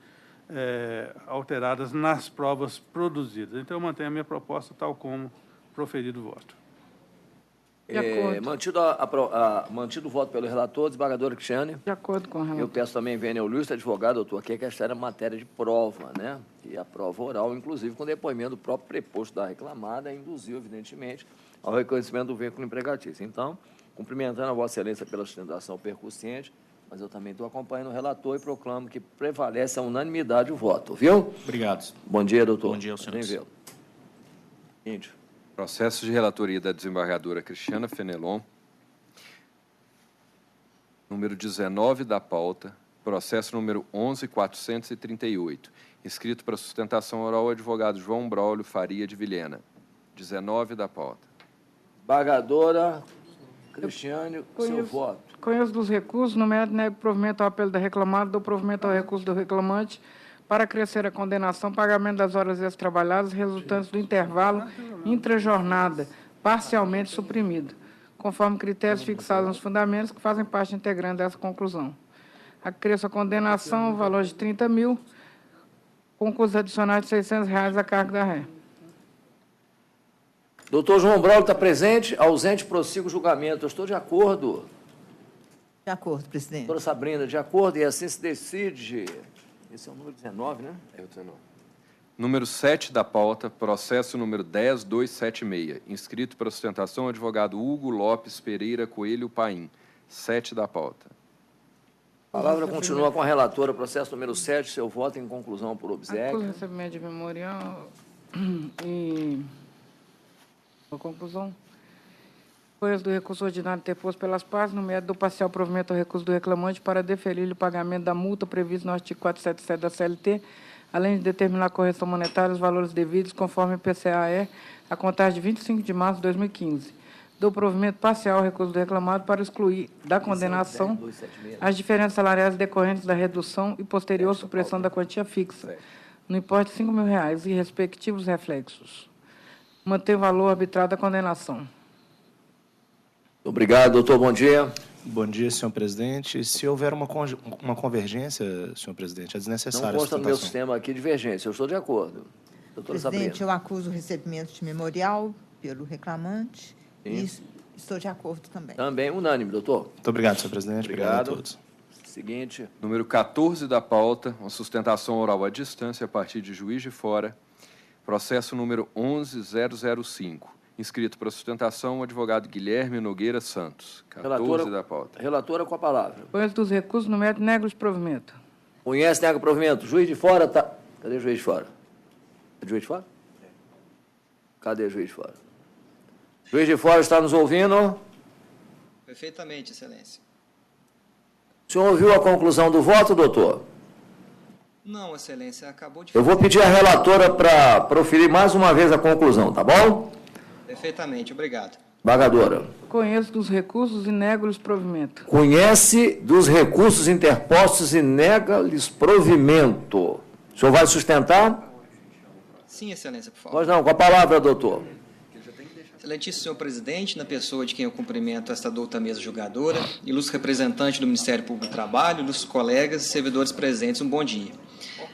Speaker 4: alteradas nas provas produzidas. Então, eu mantenho a minha proposta tal como proferido o voto.
Speaker 5: De acordo.
Speaker 1: Mantido o voto pelo relator, desembargadora Cristiane.
Speaker 5: De acordo com o relator.
Speaker 1: Eu peço também vênia ao ilustre advogado, doutor, aqui que esta era matéria de prova, né? E a prova oral, inclusive, com depoimento do próprio preposto da reclamada, induziu, evidentemente, ao reconhecimento do vínculo empregatício. Então, cumprimentando a Vossa Excelência pela sustentação percussiente, mas eu também estou acompanhando o relator e proclamo que prevalece a unanimidade o voto, viu?
Speaker 9: Obrigado.
Speaker 1: Bom dia, doutor.
Speaker 9: Bom dia aos senhores.
Speaker 1: Bem-vindo. Índio.
Speaker 2: Processo de relatoria da desembargadora Cristiana Fenelon, número 19 da pauta, processo número 11.438, inscrito para sustentação oral o advogado João Braulio Faria de Vilhena, 19 da pauta.
Speaker 1: Desembargadora Cristiane, seu voto.
Speaker 5: Conheço dos recursos, no mérito, nego provimento ao apelo da reclamada, dou provimento ao recurso do reclamante, para acrescer a condenação, pagamento das horas extras trabalhadas resultantes do intervalo intrajornada, parcialmente suprimido, conforme critérios fixados nos fundamentos que fazem parte integrante dessa conclusão. Acresço a condenação, o valor de 30 mil, com custos adicionais de R$600 a cargo da ré.
Speaker 1: Doutor João Braulio está presente, ausente, prossigo o julgamento. Eu estou de acordo.
Speaker 3: De acordo, presidente.
Speaker 1: Doutora Sabrina, de acordo, e assim se decide. Esse é o número 19, né?
Speaker 2: É o 19. Número 7 da pauta, processo número 10.276, inscrito para sustentação, advogado Hugo Lopes Pereira Coelho Paim, 7 da pauta.
Speaker 1: A palavra continua com a relatora, processo número 7, seu voto em conclusão por obséquio.
Speaker 5: Acusa recebimento de memorial e a conclusão. Depois do recurso ordinário interposto pelas partes, no mérito do parcial provimento ao recurso do reclamante para deferir o pagamento da multa prevista no artigo 477 da CLT, além de determinar a correção monetária os valores devidos conforme PCAE a contar de 25 de março de 2015. Dou provimento parcial ao recurso do reclamado para excluir da condenação as diferenças salariais decorrentes da redução e posterior supressão da quantia fixa, no importe de R$ 5.000 e respectivos reflexos. Mantém o valor arbitrado da condenação.
Speaker 1: Obrigado, doutor. Bom dia.
Speaker 10: Bom dia, senhor presidente. Se houver uma convergência, senhor presidente, é desnecessária
Speaker 1: Não consta no meu
Speaker 10: sustentação.
Speaker 1: sistema aqui divergência. Eu estou de acordo. Doutora Sabrina.
Speaker 3: Presidente, eu acuso o recebimento de memorial pelo reclamante. E estou de acordo também.
Speaker 1: Também unânime, doutor.
Speaker 10: Muito obrigado, senhor presidente. Obrigado a todos.
Speaker 1: Seguinte.
Speaker 2: Número 14 da pauta, uma sustentação oral à distância a partir de Juiz de Fora. Processo número 11005. Inscrito para sustentação, o advogado Guilherme Nogueira Santos. 14 da pauta.
Speaker 1: Relatora com a palavra.
Speaker 5: Conheço dos recursos no mérito, nego de provimento.
Speaker 1: Conhece, nega provimento. Juiz de Fora está... Cadê o Juiz de Fora? É Juiz de Fora? Cadê o Juiz de Fora? Juiz de Fora está nos ouvindo?
Speaker 11: Perfeitamente, excelência.
Speaker 1: O senhor ouviu a conclusão do voto, doutor?
Speaker 11: Não, excelência, acabou de...
Speaker 1: Eu vou pedir à relatora para proferir mais uma vez a conclusão, tá bom?
Speaker 11: Perfeitamente, obrigado.
Speaker 1: Embargadora.
Speaker 5: Conheço dos recursos e nego-lhes provimento.
Speaker 1: Conhece dos recursos interpostos e nega-lhes provimento. O senhor vai sustentar?
Speaker 11: Sim, excelência, por favor.
Speaker 1: Pois não, com a palavra, doutor.
Speaker 11: Excelentíssimo senhor presidente, na pessoa de quem eu cumprimento esta douta mesa julgadora, ilustre representante do Ministério Público do Trabalho, ilustres colegas e servidores presentes, um bom dia.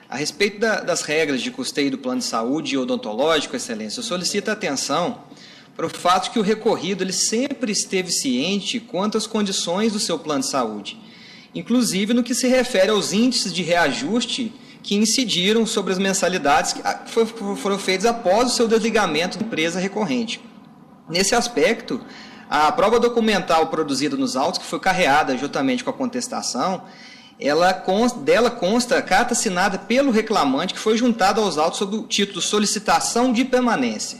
Speaker 11: A respeito das regras de custeio do plano de saúde e odontológico, excelência, eu solicito a atenção para o fato de que o recorrido ele sempre esteve ciente quanto às condições do seu plano de saúde, inclusive no que se refere aos índices de reajuste que incidiram sobre as mensalidades que foram feitas após o seu desligamento da empresa recorrente. Nesse aspecto, a prova documental produzida nos autos, que foi carreada juntamente com a contestação, dela consta a carta assinada pelo reclamante que foi juntada aos autos sob o título Solicitação de Permanência.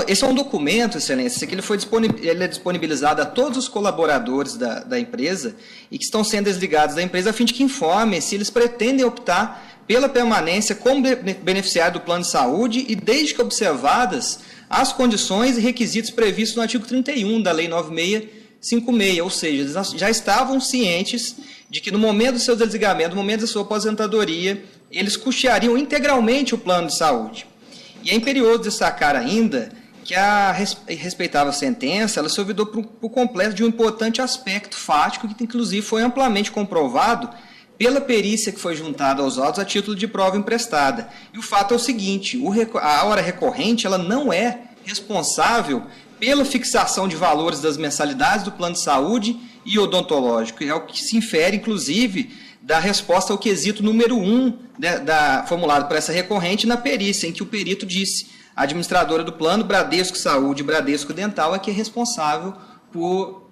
Speaker 11: Esse é um documento, excelência, que ele é disponibilizado a todos os colaboradores da empresa e que estão sendo desligados da empresa a fim de que informem se eles pretendem optar pela permanência como beneficiário do plano de saúde e desde que observadas as condições e requisitos previstos no artigo 31 da Lei 9656, ou seja, eles já estavam cientes de que no momento do seu desligamento, no momento da sua aposentadoria, eles custeariam integralmente o plano de saúde. E é imperioso destacar ainda que a respeitável sentença ela se olvidou por completo de um importante aspecto fático que, inclusive, foi amplamente comprovado pela perícia que foi juntada aos autos a título de prova emprestada. E o fato é o seguinte, a hora recorrente ela não é responsável pela fixação de valores das mensalidades do plano de saúde e odontológico. É o que se infere, inclusive, da resposta ao quesito número 1 formulado por essa recorrente na perícia, em que o perito disse a administradora do plano, Bradesco Saúde e Bradesco Dental, é que é responsável por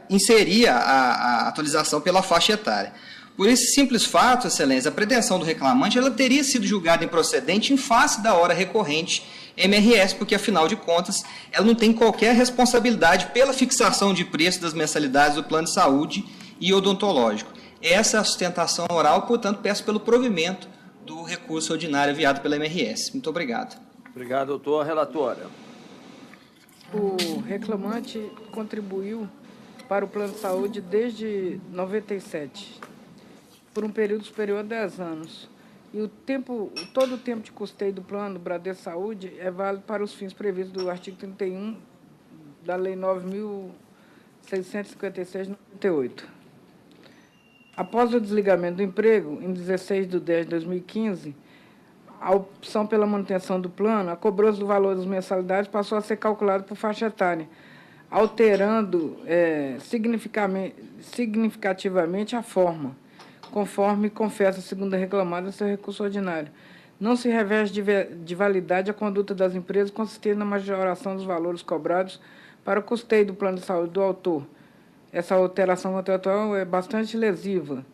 Speaker 11: inserir a atualização pela faixa etária. Por esse simples fato, excelência, a pretensão do reclamante ela teria sido julgada improcedente em face da hora recorrente MRS, porque, afinal de contas, ela não tem qualquer responsabilidade pela fixação de preço das mensalidades do plano de saúde e odontológico. Essa é a sustentação oral, portanto, peço pelo provimento do recurso ordinário enviado pela MRS. Muito obrigado.
Speaker 1: Obrigado, doutor. Relatora.
Speaker 5: O reclamante contribuiu para o plano de saúde desde 97, por um período superior a 10 anos. E todo o tempo de custeio do plano do Bradesco Saúde é válido para os fins previstos do artigo 31 da Lei 9.656, de 98. Após o desligamento do emprego, em 16 de 10 de 2015, a opção pela manutenção do plano, a cobrança do valor das mensalidades passou a ser calculada por faixa etária, alterando significativamente a forma, conforme confessa a segunda reclamada em seu recurso ordinário. Não se reveste de validade a conduta das empresas consistente na majoração dos valores cobrados para o custeio do plano de saúde do autor. Essa alteração contratual é bastante lesiva,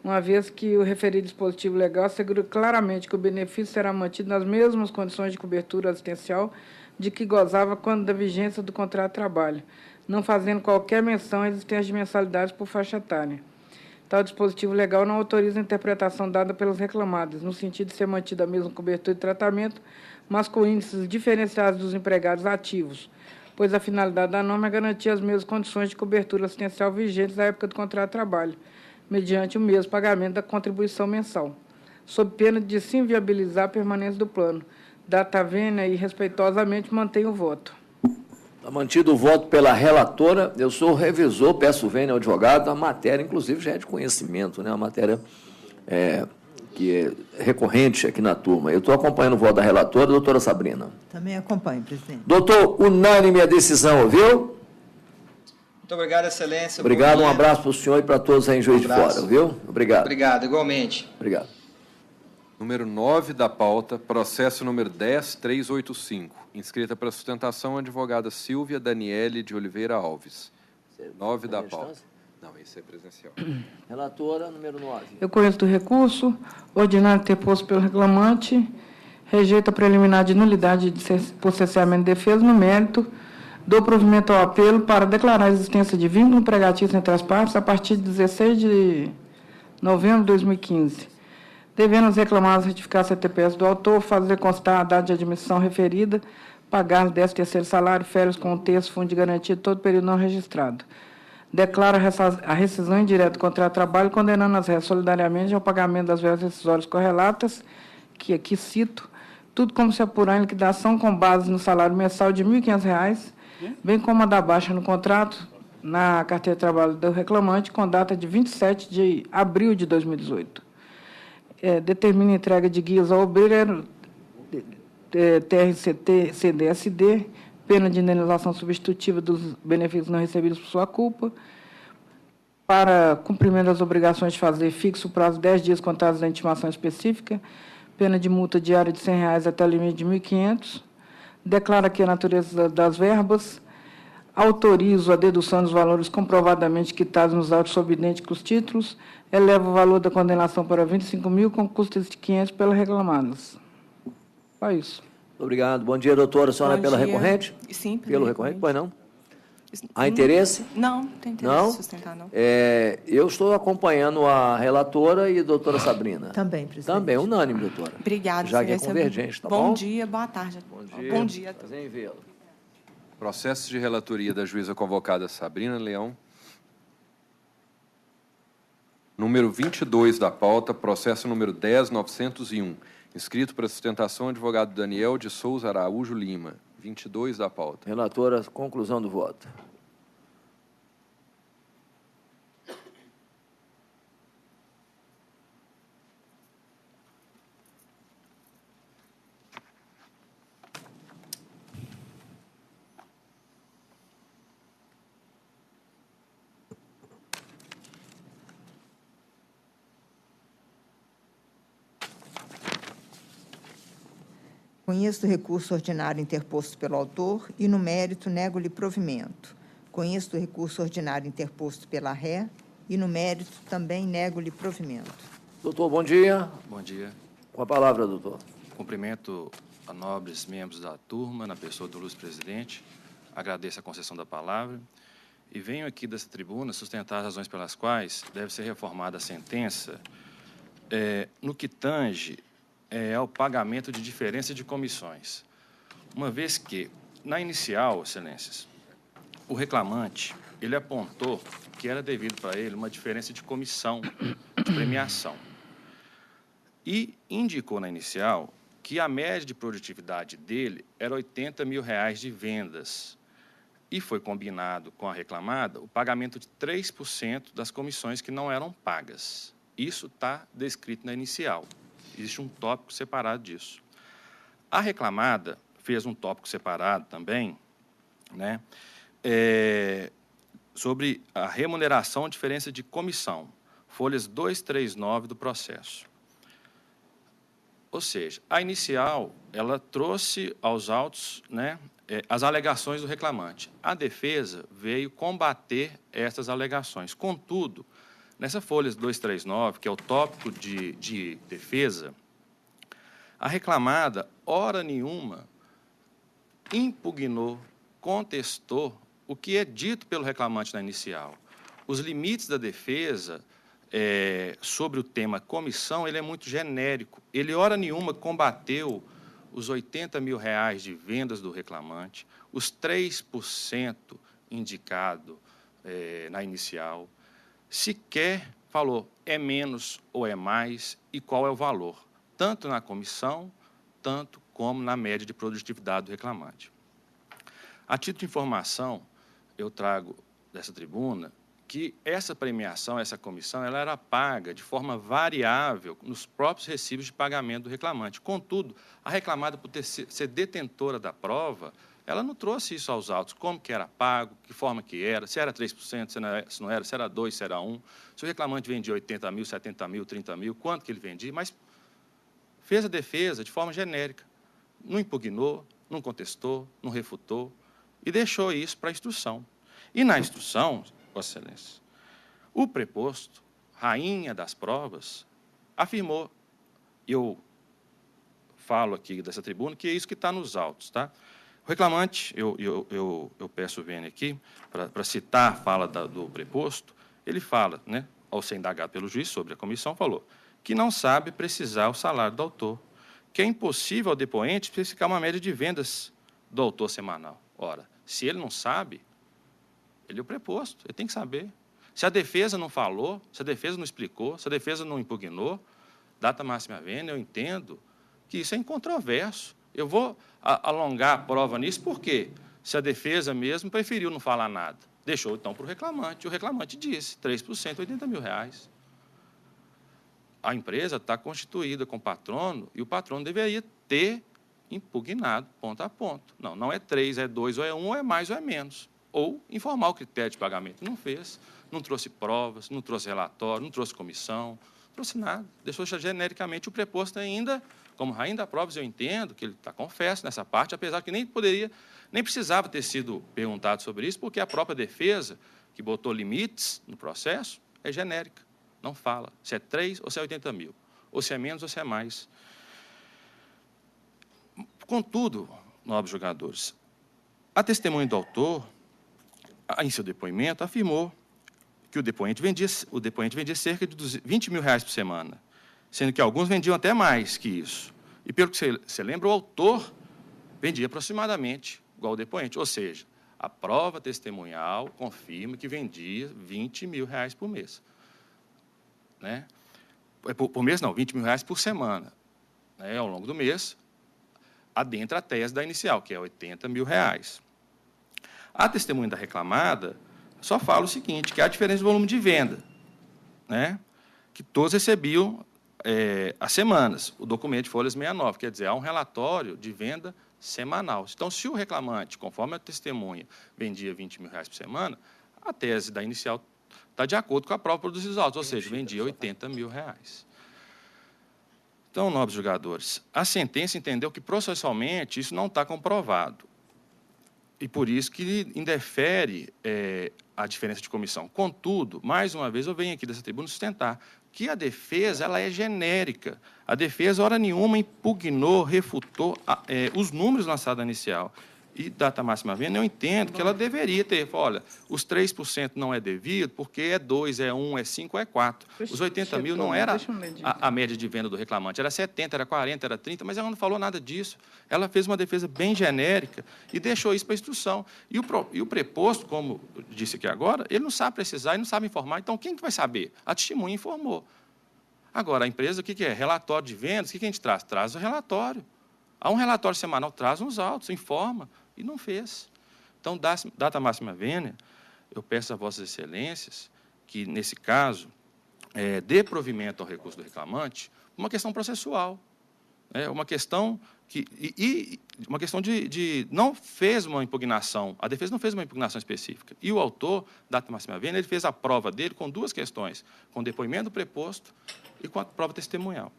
Speaker 5: uma vez que o referido dispositivo legal assegura claramente que o benefício será mantido nas mesmas condições de cobertura assistencial de que gozava quando da vigência do contrato de trabalho, não fazendo qualquer menção à existência de mensalidades por faixa etária. Tal dispositivo legal não autoriza a interpretação dada pelos reclamados, no sentido de ser mantida a mesma cobertura de tratamento, mas com índices diferenciados dos empregados ativos, pois a finalidade da norma é garantir as mesmas condições de cobertura assistencial vigentes à época do contrato de trabalho, mediante o mesmo pagamento da contribuição mensal, sob pena de se inviabilizar a permanência do plano. Data vênia e respeitosamente mantém o voto.
Speaker 1: Está mantido o voto pela relatora. Eu sou revisor, peço vênia ao advogado. A matéria, inclusive, já é de conhecimento, né? A matéria que é recorrente aqui na turma. Eu estou acompanhando o voto da relatora, doutora Sabrina.
Speaker 3: Também acompanho, presidente.
Speaker 1: Doutor, unânime a decisão, ouviu?
Speaker 11: Muito obrigado, excelência.
Speaker 1: Obrigado, um abraço para o senhor e para todos aí em Juiz de Fora, viu? Obrigado.
Speaker 11: Obrigado, igualmente.
Speaker 1: Obrigado.
Speaker 2: Número 9 da pauta, processo número 10385. Inscrita para sustentação, a advogada Silvia Daniele de Oliveira Alves. 9 da pauta. Não, esse é presencial.
Speaker 1: Relatora, número 9.
Speaker 5: Eu conheço do recurso, ordinário interposto pelo reclamante, rejeita a preliminar de nulidade por cesseamento de defesa no mérito, dou provimento ao apelo para declarar a existência de vínculo empregatício entre as partes a partir de 16 de novembro de 2015. Devendo os reclamados retificar a CTPS do autor, fazer constar a data de admissão referida, pagar o 13º salário, férias com o terço, fundo de garantia de todo período não registrado. Declara a rescisão indireta do contrato de trabalho, condenando as réis solidariamente ao pagamento das verbas rescisórias correlatas, que aqui cito, tudo como se apurar em liquidação com base no salário mensal de R$ 1.500, bem como a da baixa no contrato, na carteira de trabalho do reclamante, com data de 27 de abril de 2018. Determina a entrega de guias ao obreiro, TRCT, CDSD, pena de indenização substitutiva dos benefícios não recebidos por sua culpa, para cumprimento das obrigações de fazer fixo o prazo de 10 dias contados da intimação específica, pena de multa diária de R$ 100 até o limite de R$ 1.500, declara aqui a natureza das verbas, autorizo a dedução dos valores comprovadamente quitados nos autos sob idênticos títulos, eleva o valor da condenação para 25.000, com custas de 500 pelas reclamadas. Só isso.
Speaker 1: Obrigado. Bom dia, doutora. A senhora é pela recorrente?
Speaker 12: Sim,
Speaker 1: pelo recorrente. Pois não? Há interesse?
Speaker 12: Não, não tem interesse
Speaker 1: não?
Speaker 12: de sustentar, não.
Speaker 1: Eu estou acompanhando a relatora e a doutora Sabrina.
Speaker 3: Também, presidente.
Speaker 1: Também, unânime, doutora.
Speaker 12: Obrigada,
Speaker 1: já que é convergente, tá bom?
Speaker 12: Bom dia, boa tarde.
Speaker 1: Bom dia. Prazer em vê-lo.
Speaker 2: Processo de relatoria da juíza convocada Sabrina Leão. Número 22 da pauta, processo número 10.901. Inscrito para sustentação, advogado Daniel de Souza Araújo Lima. 22 da pauta.
Speaker 1: Relatora, conclusão do voto.
Speaker 3: Conheço do recurso ordinário interposto pelo autor e, no mérito, nego-lhe provimento. Conheço do recurso ordinário interposto pela ré e, no mérito, também nego-lhe provimento.
Speaker 1: Doutor, bom dia.
Speaker 13: Bom dia.
Speaker 1: Com a palavra, doutor.
Speaker 13: Cumprimento a nobres membros da turma, na pessoa do ilustre presidente. Agradeço a concessão da palavra e venho aqui dessa tribuna sustentar as razões pelas quais deve ser reformada a sentença no que tange ao pagamento de diferença de comissões. Uma vez que, na inicial, excelências, o reclamante, ele apontou que era devido para ele uma diferença de comissão, de premiação. E indicou na inicial que a média de produtividade dele era R$ 80 mil de vendas. E foi combinado com a reclamada o pagamento de 3% das comissões que não eram pagas. Isso está descrito na inicial. Existe um tópico separado disso. A reclamada fez um tópico separado também, né, sobre a remuneração de diferença de comissão, folhas 239 do processo. Ou seja, a inicial, ela trouxe aos autos, né, as alegações do reclamante. A defesa veio combater essas alegações. Contudo, nessa folha 239, que é o tópico de defesa, a reclamada, hora nenhuma, impugnou, contestou o que é dito pelo reclamante na inicial. Os limites da defesa sobre o tema comissão, ele é muito genérico. Ele, hora nenhuma, combateu os R$80 mil de vendas do reclamante, os 3% indicado na inicial, sequer falou é menos ou é mais e qual é o valor, tanto na comissão, tanto como na média de produtividade do reclamante. A título de informação, eu trago dessa tribuna que essa premiação, essa comissão, ela era paga de forma variável nos próprios recibos de pagamento do reclamante. Contudo, a reclamada, por ser detentora da prova, ela não trouxe isso aos autos, como que era pago, que forma que era, se era 3%, se não era, se era 2%, se era 1%, se o reclamante vendia 80 mil, 70 mil, 30 mil, quanto que ele vendia, mas fez a defesa de forma genérica, não impugnou, não contestou, não refutou, e deixou isso para a instrução. E na instrução, Vossa Excelência, o preposto, rainha das provas, afirmou, eu falo aqui dessa tribuna, que é isso que está nos autos, tá? O reclamante, eu peço o vênia aqui, para citar a fala do preposto, ele fala, né, ao ser indagado pelo juiz sobre a comissão, falou que não sabe precisar o salário do autor, que é impossível ao depoente especificar uma média de vendas do autor semanal. Ora, se ele não sabe, ele é o preposto, ele tem que saber. Se a defesa não falou, se a defesa não explicou, se a defesa não impugnou, data máxima vênia, eu entendo que isso é incontroverso. Eu vou alongar a prova nisso, porque se a defesa mesmo preferiu não falar nada, deixou então para o reclamante. O reclamante disse 3%, R$80 mil. A empresa está constituída com patrono e o patrono deveria ter impugnado ponto a ponto. Não, não é 3, é 2, ou é 1, ou é mais, ou é menos. Ou informar o critério de pagamento. Não fez, não trouxe provas, não trouxe relatório, não trouxe comissão, não trouxe nada. Deixou genericamente o preposto ainda, como rainha da provas, eu entendo que ele está confesso nessa parte, apesar que nem precisava ter sido perguntado sobre isso, porque a própria defesa, que botou limites no processo, é genérica. Não fala se é 3 ou se é 80 mil, ou se é menos ou se é mais. Contudo, nobres jogadores, a testemunha do autor, em seu depoimento, afirmou que o depoente vendia cerca de R$20 mil por semana, sendo que alguns vendiam até mais que isso. E, pelo que você lembra, o autor vendia aproximadamente igual ao depoente, ou seja, a prova testemunhal confirma que vendia R$20 mil por mês. Né? Por mês não, R$20 mil por semana. Né? Ao longo do mês, adentra a tese da inicial, que é R$80 mil. A testemunha da reclamada só fala o seguinte, que há diferença de volume de venda, né? Que todos recebiam as semanas, o documento de folhas 69, quer dizer, há um relatório de venda semanal. Então, se o reclamante, conforme a testemunha, vendia R$20 mil por semana, a tese da inicial está de acordo com a prova produzida dos autos, ou seja, vendia R$80 mil. Então, nobres jogadores, a sentença entendeu que processualmente isso não está comprovado. E por isso que indefere a diferença de comissão. Contudo, mais uma vez, eu venho aqui dessa tribuna sustentar que a defesa ela é genérica. A defesa, hora nenhuma, impugnou, refutou os números lançados na inicial. E data máxima vênia, eu entendo que ela deveria ter, olha, os 3% não é devido, porque é 2, é 1, é 5, é 4. Os 80 mil não era a média de venda do reclamante, era 70, era 40, era 30, mas ela não falou nada disso. Ela fez uma defesa bem genérica e deixou isso para a instrução. E o preposto, como eu disse aqui agora, ele não sabe precisar, ele não sabe informar, então quem que vai saber? A testemunha informou. Agora, a empresa, o que é? Relatório de vendas, o que a gente traz? Traz o relatório. Há um relatório semanal, traz uns autos, informa, e não fez. Então, data máxima vênia, eu peço a Vossas Excelências que, nesse caso, dê provimento ao recurso do reclamante uma questão processual, uma questão uma questão de não fez uma impugnação, a defesa não fez uma impugnação específica. E o autor, data máxima vênia, ele fez a prova dele com duas questões, com o depoimento do preposto e com a prova testemunhal.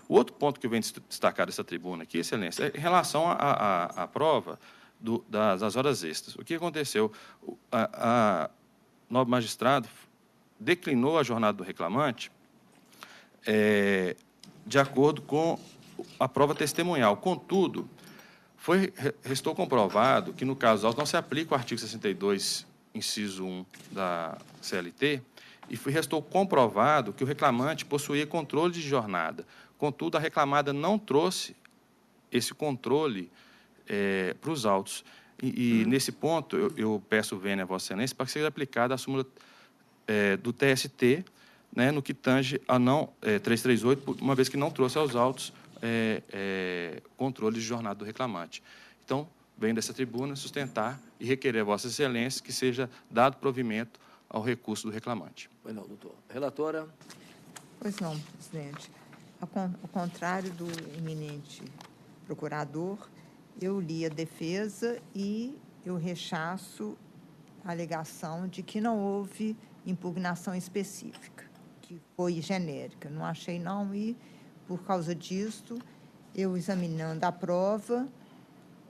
Speaker 13: O outro ponto que eu venho destacar dessa tribuna aqui, Excelência, é em relação à prova das horas extras. O que aconteceu? O nobre magistrado declinou a jornada do reclamante de acordo com a prova testemunhal. Contudo, restou comprovado que, no caso auto, não se aplica o artigo 62, inciso 1 da CLT, e restou comprovado que o reclamante possuía controle de jornada. Contudo, a reclamada não trouxe esse controle para os autos. E nesse ponto, eu peço vênia a Vossa Excelência para que seja aplicada a súmula do TST, né, no que tange a não 338, uma vez que não trouxe aos autos controle de jornada do reclamante. Então, venho dessa tribuna sustentar e requerer a Vossa Excelência que seja dado provimento ao recurso do reclamante.
Speaker 1: Pois não, doutor. Relatora.
Speaker 3: Pois não, presidente. Ao contrário do eminente procurador, eu li a defesa e eu rechaço a alegação de que não houve impugnação específica, que foi genérica. Não achei, não, e, por causa disso, eu examinando a prova,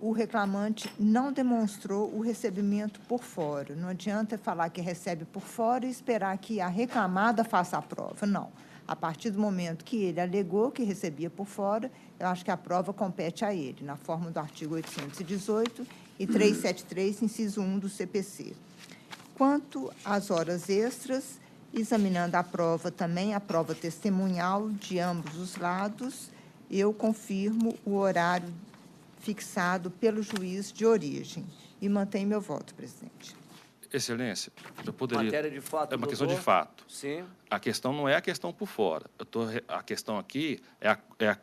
Speaker 3: o reclamante não demonstrou o recebimento por fora. Não adianta falar que recebe por fora e esperar que a reclamada faça a prova. Não. A partir do momento que ele alegou que recebia por fora, eu acho que a prova compete a ele, na forma do artigo 818 e 373, inciso 1 do CPC. Quanto às horas extras, examinando a prova também, a prova testemunhal de ambos os lados, eu confirmo o horário fixado pelo juiz de origem e mantenho meu voto, presidente.
Speaker 13: Excelência, eu poderia...
Speaker 1: Matéria de fato,
Speaker 13: é uma
Speaker 1: doutor?
Speaker 13: questão de fato.
Speaker 1: Sim.
Speaker 13: A questão não é a questão por fora. A questão aqui é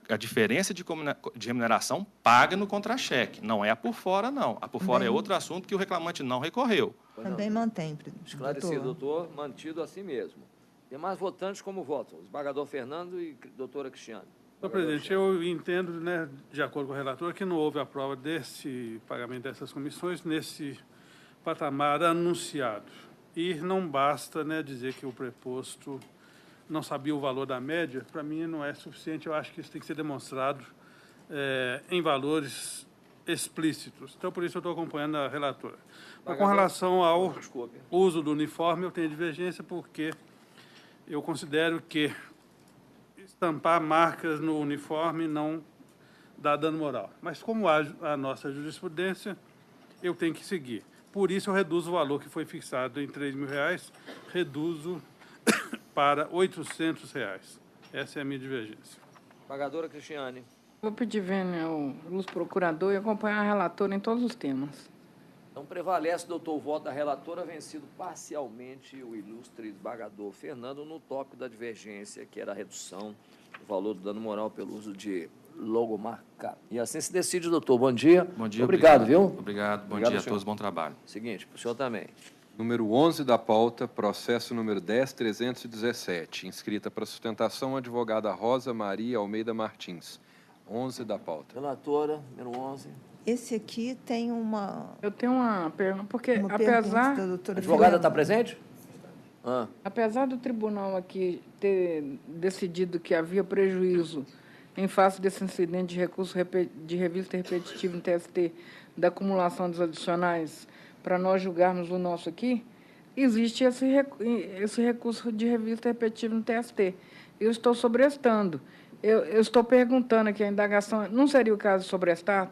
Speaker 13: a diferença de remuneração paga no contra-cheque. Não é a por fora, não. A por fora é outro assunto que o reclamante não recorreu.
Speaker 3: Também mantém, presidente.
Speaker 1: Esclarecido, doutor. Mantido assim mesmo. Tem mais votantes como votam? Desembargador Fernando e doutora Cristiane.
Speaker 4: Senhor presidente, eu entendo, né, de acordo com o relator, que não houve a prova desse pagamento dessas comissões nesse patamar anunciado. E não basta, né, dizer que o preposto não sabia o valor da média. Para mim, não é suficiente. Eu acho que isso tem que ser demonstrado em valores explícitos. Então, por isso, eu estou acompanhando a relatora. Mas, com relação ao uso do uniforme, eu tenho divergência, porque eu considero que estampar marcas no uniforme não dá dano moral. Mas, como a nossa jurisprudência, eu tenho que seguir. Por isso, eu reduzo o valor que foi fixado em R$ 3.000, reduzo para R$ 800. Essa é a minha divergência.
Speaker 1: Desembargadora Cristiane.
Speaker 5: Vou pedir vênia ao ilustre procurador e acompanhar a relatora em todos os temas.
Speaker 1: Então, prevalece, doutor, o voto da relatora, vencido parcialmente o ilustre desembargador Fernando no tópico da divergência, que era a redução do valor do dano moral pelo uso de logomarca. E assim se decide, doutor. Bom dia.
Speaker 13: Bom dia.
Speaker 1: Obrigado, viu?
Speaker 13: Obrigado. Bom dia a todos. Bom trabalho.
Speaker 1: Seguinte, para o senhor também.
Speaker 2: Número 11 da pauta, processo número 10.317, inscrita para sustentação, a advogada Rosa Maria Almeida Martins. 11 da pauta.
Speaker 1: Relatora, número 11.
Speaker 3: Esse aqui tem uma...
Speaker 5: Eu tenho uma pergunta, porque
Speaker 3: uma
Speaker 5: apesar...
Speaker 3: da doutora
Speaker 1: A advogada está presente?
Speaker 5: Apesar do tribunal aqui ter decidido que havia prejuízo em face desse incidente de recurso de revista repetitiva no TST, da acumulação dos adicionais, para nós julgarmos o nosso aqui, existe esse recurso de revista repetitiva no TST. Eu estou sobrestando. Eu estou perguntando aqui, a indagação, não seria o caso de sobrestar,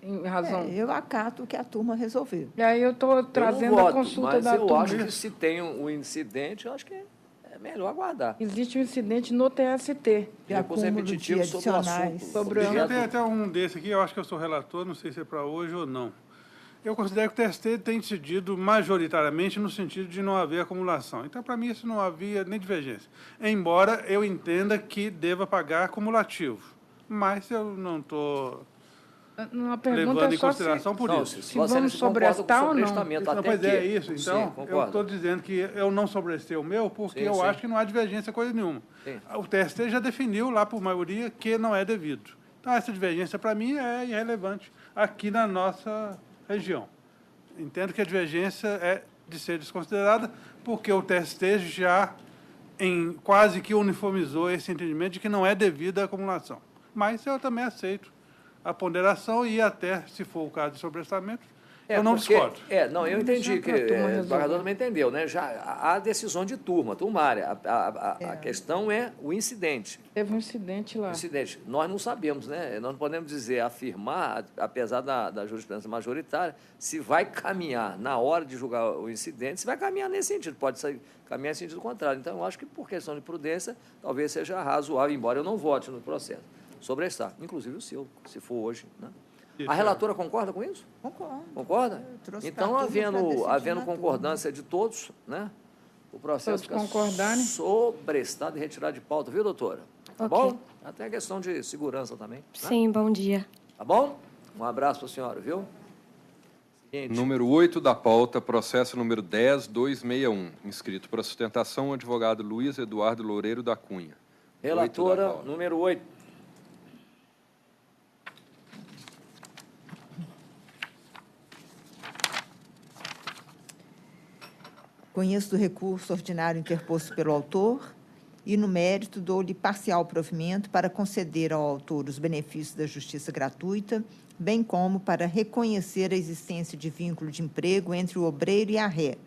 Speaker 5: em razão...
Speaker 3: eu acato o que a turma resolveu.
Speaker 5: E aí eu estou trazendo a consulta da turma.
Speaker 1: Mas eu acho que se tem um incidente, eu acho que é melhor aguardar.
Speaker 5: Existe um incidente no TST.
Speaker 3: De acúmulo repetitivo
Speaker 1: sobre o assunto.
Speaker 4: Eu tenho até um desse aqui, eu acho que eu sou relator, não sei se é para hoje ou não. Eu considero que o TST tem decidido majoritariamente no sentido de não haver acumulação. Então, para mim, isso não havia nem divergência. Embora eu entenda que deva pagar acumulativo. Mas eu não estou levando em consideração por isso.
Speaker 5: Se vamos sobrestar ou não.
Speaker 4: Pois é isso. Então, eu estou dizendo que eu não sobrestei o meu porque eu acho que não há divergência coisa nenhuma. O TST já definiu lá, por maioria, que não é devido. Então, essa divergência, para mim, é irrelevante aqui na nossa região. Entendo que a divergência é de ser desconsiderada, porque o TST já quase que uniformizou esse entendimento de que não é devida a acumulação. Mas eu também aceito a ponderação e até, se for o caso de sobrestamento, Eu não discordo.
Speaker 1: Não, eu entendi que o desembargador também entendeu, né? Já há decisão de turmária. A questão é o incidente.
Speaker 5: Teve um incidente lá.
Speaker 1: Incidente. Nós não sabemos, né? Nós não podemos afirmar, apesar da jurisprudência majoritária, se vai caminhar na hora de julgar o incidente, se vai caminhar nesse sentido, pode caminhar em sentido contrário. Então, eu acho que, por questão de prudência, talvez seja razoável, embora eu não vote no processo, sobrestar, inclusive o seu, se for hoje, né? A relatora concorda com isso?
Speaker 3: Concordo.
Speaker 1: Concorda? Então, havendo concordância de todos, né, o processo fica sobrestado e retirado de pauta, viu, doutora? Tá bom? Até a questão de segurança também. Né?
Speaker 12: Sim, bom dia.
Speaker 1: Tá bom? Um abraço para a senhora, viu? Seguinte.
Speaker 2: Número 8 da pauta, processo número 10.261. Inscrito para sustentação, o advogado Luiz Eduardo Loureiro da Cunha.
Speaker 1: Relatora, número 8.
Speaker 3: Conheço do recurso ordinário interposto pelo autor e, no mérito, dou-lhe parcial provimento para conceder ao autor os benefícios da justiça gratuita, bem como para reconhecer a existência de vínculo de emprego entre o obreiro e a ré,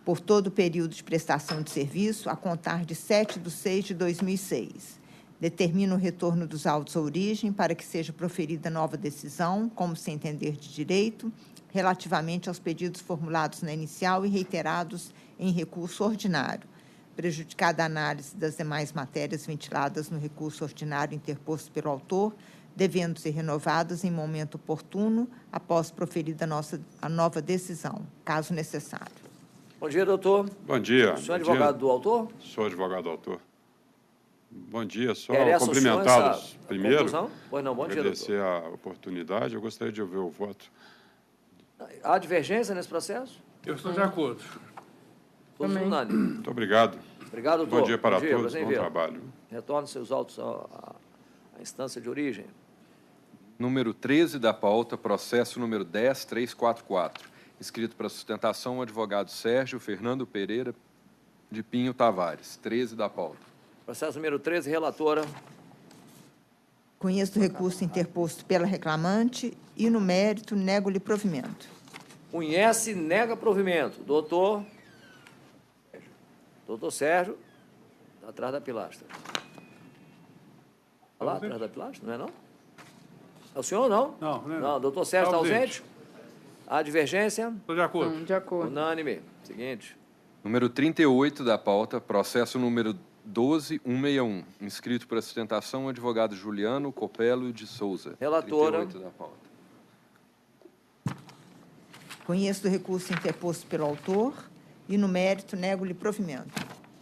Speaker 3: por todo o período de prestação de serviço, a contar de 7/6/2006. Determina o retorno dos autos à origem para que seja proferida nova decisão, como se entender de direito, relativamente aos pedidos formulados na inicial e reiterados em recurso ordinário, prejudicada a análise das demais matérias ventiladas no recurso ordinário interposto pelo autor, devendo ser renovadas em momento oportuno, após proferida a nova decisão, caso necessário.
Speaker 1: Bom dia, doutor.
Speaker 14: Bom dia.
Speaker 1: O senhor é advogado do autor?
Speaker 14: Sou advogado do autor. Bom dia, só
Speaker 1: cumprimentá-los
Speaker 14: primeiro.
Speaker 1: Pois não, bom dia,
Speaker 14: agradecer a oportunidade. Eu gostaria de ouvir o voto.
Speaker 1: Há divergência nesse processo?
Speaker 4: Eu estou de acordo.
Speaker 1: Todos unânimes.
Speaker 14: Muito obrigado.
Speaker 1: Obrigado, doutor.
Speaker 14: Bom dia para todos, bom trabalho.
Speaker 1: Retorne seus autos à instância de origem.
Speaker 2: Número 13 da pauta, processo número 10.344. Inscrito para sustentação, o advogado Sérgio Fernando Pereira de Pinho Tavares. 13 da pauta.
Speaker 1: Processo número 13, relatora.
Speaker 3: Conheço do recurso interposto pela reclamante e, no mérito, nego-lhe provimento.
Speaker 1: Conhece e nega provimento. Doutor Sérgio, está atrás da pilastra. Está lá atrás da pilastra, não é não? É o senhor ou não?
Speaker 4: Não.
Speaker 1: Doutor Sérgio está ausente? Há divergência?
Speaker 4: Estou de acordo.
Speaker 5: De acordo.
Speaker 1: Unânime. Seguinte.
Speaker 2: Número 38 da pauta, processo número 12.161. Inscrito para sustentação, o advogado Juliano Copelo de Souza.
Speaker 1: Relatora.
Speaker 2: 38 da pauta.
Speaker 3: Conheço do recurso interposto pelo autor e, no mérito, nego-lhe provimento.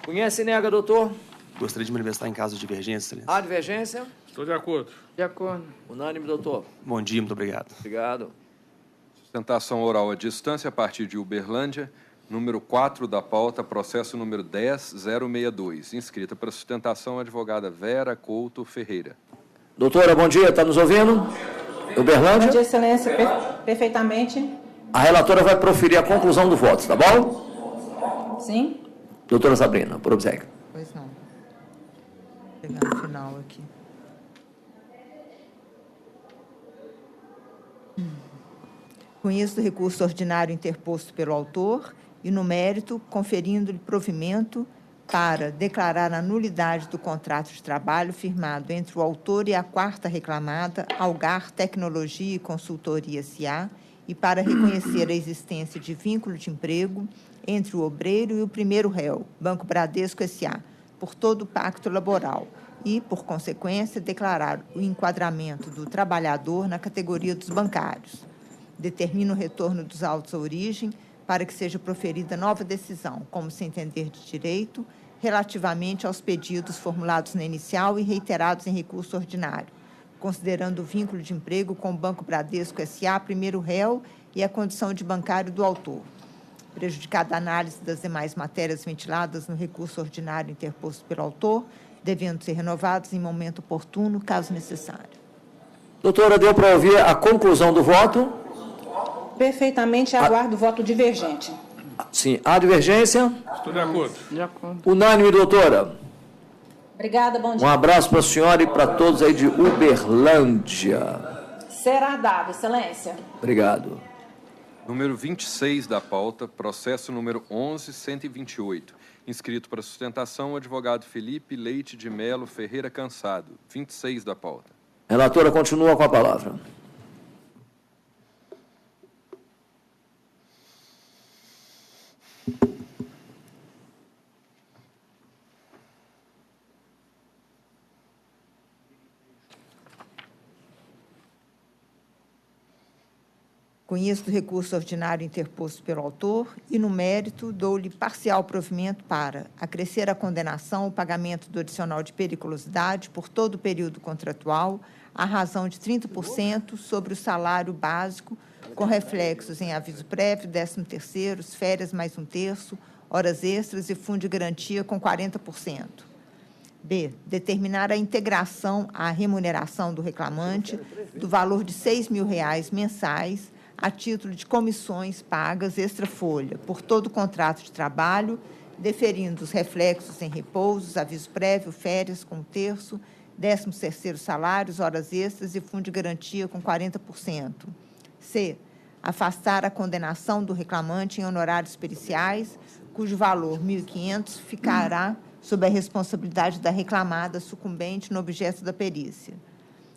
Speaker 1: Conhece e nega, doutor?
Speaker 8: Gostaria de manifestar em caso de divergência, excelência.
Speaker 1: Há divergência?
Speaker 4: Estou de acordo.
Speaker 5: De acordo.
Speaker 1: Unânime, doutor.
Speaker 8: Bom dia, muito obrigado.
Speaker 1: Obrigado.
Speaker 2: Sustentação oral à distância a partir de Uberlândia. Número 4 da pauta, processo número 10.062. Inscrita para sustentação, a advogada Vera Couto Ferreira.
Speaker 1: Doutora, bom dia. Está nos ouvindo? Uberlândia?
Speaker 15: Bom dia, excelência. Perfeitamente.
Speaker 1: A relatora vai proferir a conclusão do voto, tá bom?
Speaker 15: Sim.
Speaker 1: Doutora Sabrina, por obséquio.
Speaker 3: Pois não. Vou pegar no final aqui. Conheço do recurso ordinário interposto pelo autor e, no mérito, conferindo-lhe provimento para declarar a nulidade do contrato de trabalho firmado entre o autor e a quarta reclamada, Algar Tecnologia e Consultoria S.A., e para reconhecer a existência de vínculo de emprego entre o obreiro e o primeiro réu, Banco Bradesco S.A., por todo o pacto laboral e, por consequência, declarar o enquadramento do trabalhador na categoria dos bancários. Determina o retorno dos autos à origem para que seja proferida nova decisão, como se entender de direito, relativamente aos pedidos formulados na inicial e reiterados em recurso ordinário, considerando o vínculo de emprego com o Banco Bradesco S.A., primeiro réu, e a condição de bancário do autor. Prejudicada a análise das demais matérias ventiladas no recurso ordinário interposto pelo autor, devendo ser renovados em momento oportuno, caso necessário.
Speaker 1: Doutora, deu para ouvir a conclusão do voto?
Speaker 15: Perfeitamente, aguardo o voto divergente.
Speaker 1: Sim. Há divergência?
Speaker 4: Estou de acordo.
Speaker 5: De acordo.
Speaker 1: Unânime, doutora.
Speaker 15: Obrigada, bom dia.
Speaker 1: Um abraço para a senhora e para todos aí de Uberlândia.
Speaker 15: Será dado, excelência.
Speaker 1: Obrigado.
Speaker 2: Número 26 da pauta, processo número 11.128. Inscrito para sustentação, o advogado Felipe Leite de Melo Ferreira Cansado. 26 da pauta.
Speaker 1: Relatora continua com a palavra.
Speaker 3: Conheço do recurso ordinário interposto pelo autor e, no mérito, dou-lhe parcial provimento para acrescer a condenação o pagamento do adicional de periculosidade por todo o período contratual, à razão de 30% sobre o salário básico, com reflexos em aviso prévio, 13º, férias mais 1/3, horas extras e fundo de garantia com 40%. B. Determinar a integração à remuneração do reclamante do valor de R$ 6.000 mensais a título de comissões pagas extra-folha por todo o contrato de trabalho, deferindo os reflexos em repousos, aviso prévio, férias com 1/3, 13º salários, horas extras e fundo de garantia com 40%. C. Afastar a condenação do reclamante em honorários periciais, cujo valor, R$ 1.500, ficará sob a responsabilidade da reclamada sucumbente no objeto da perícia.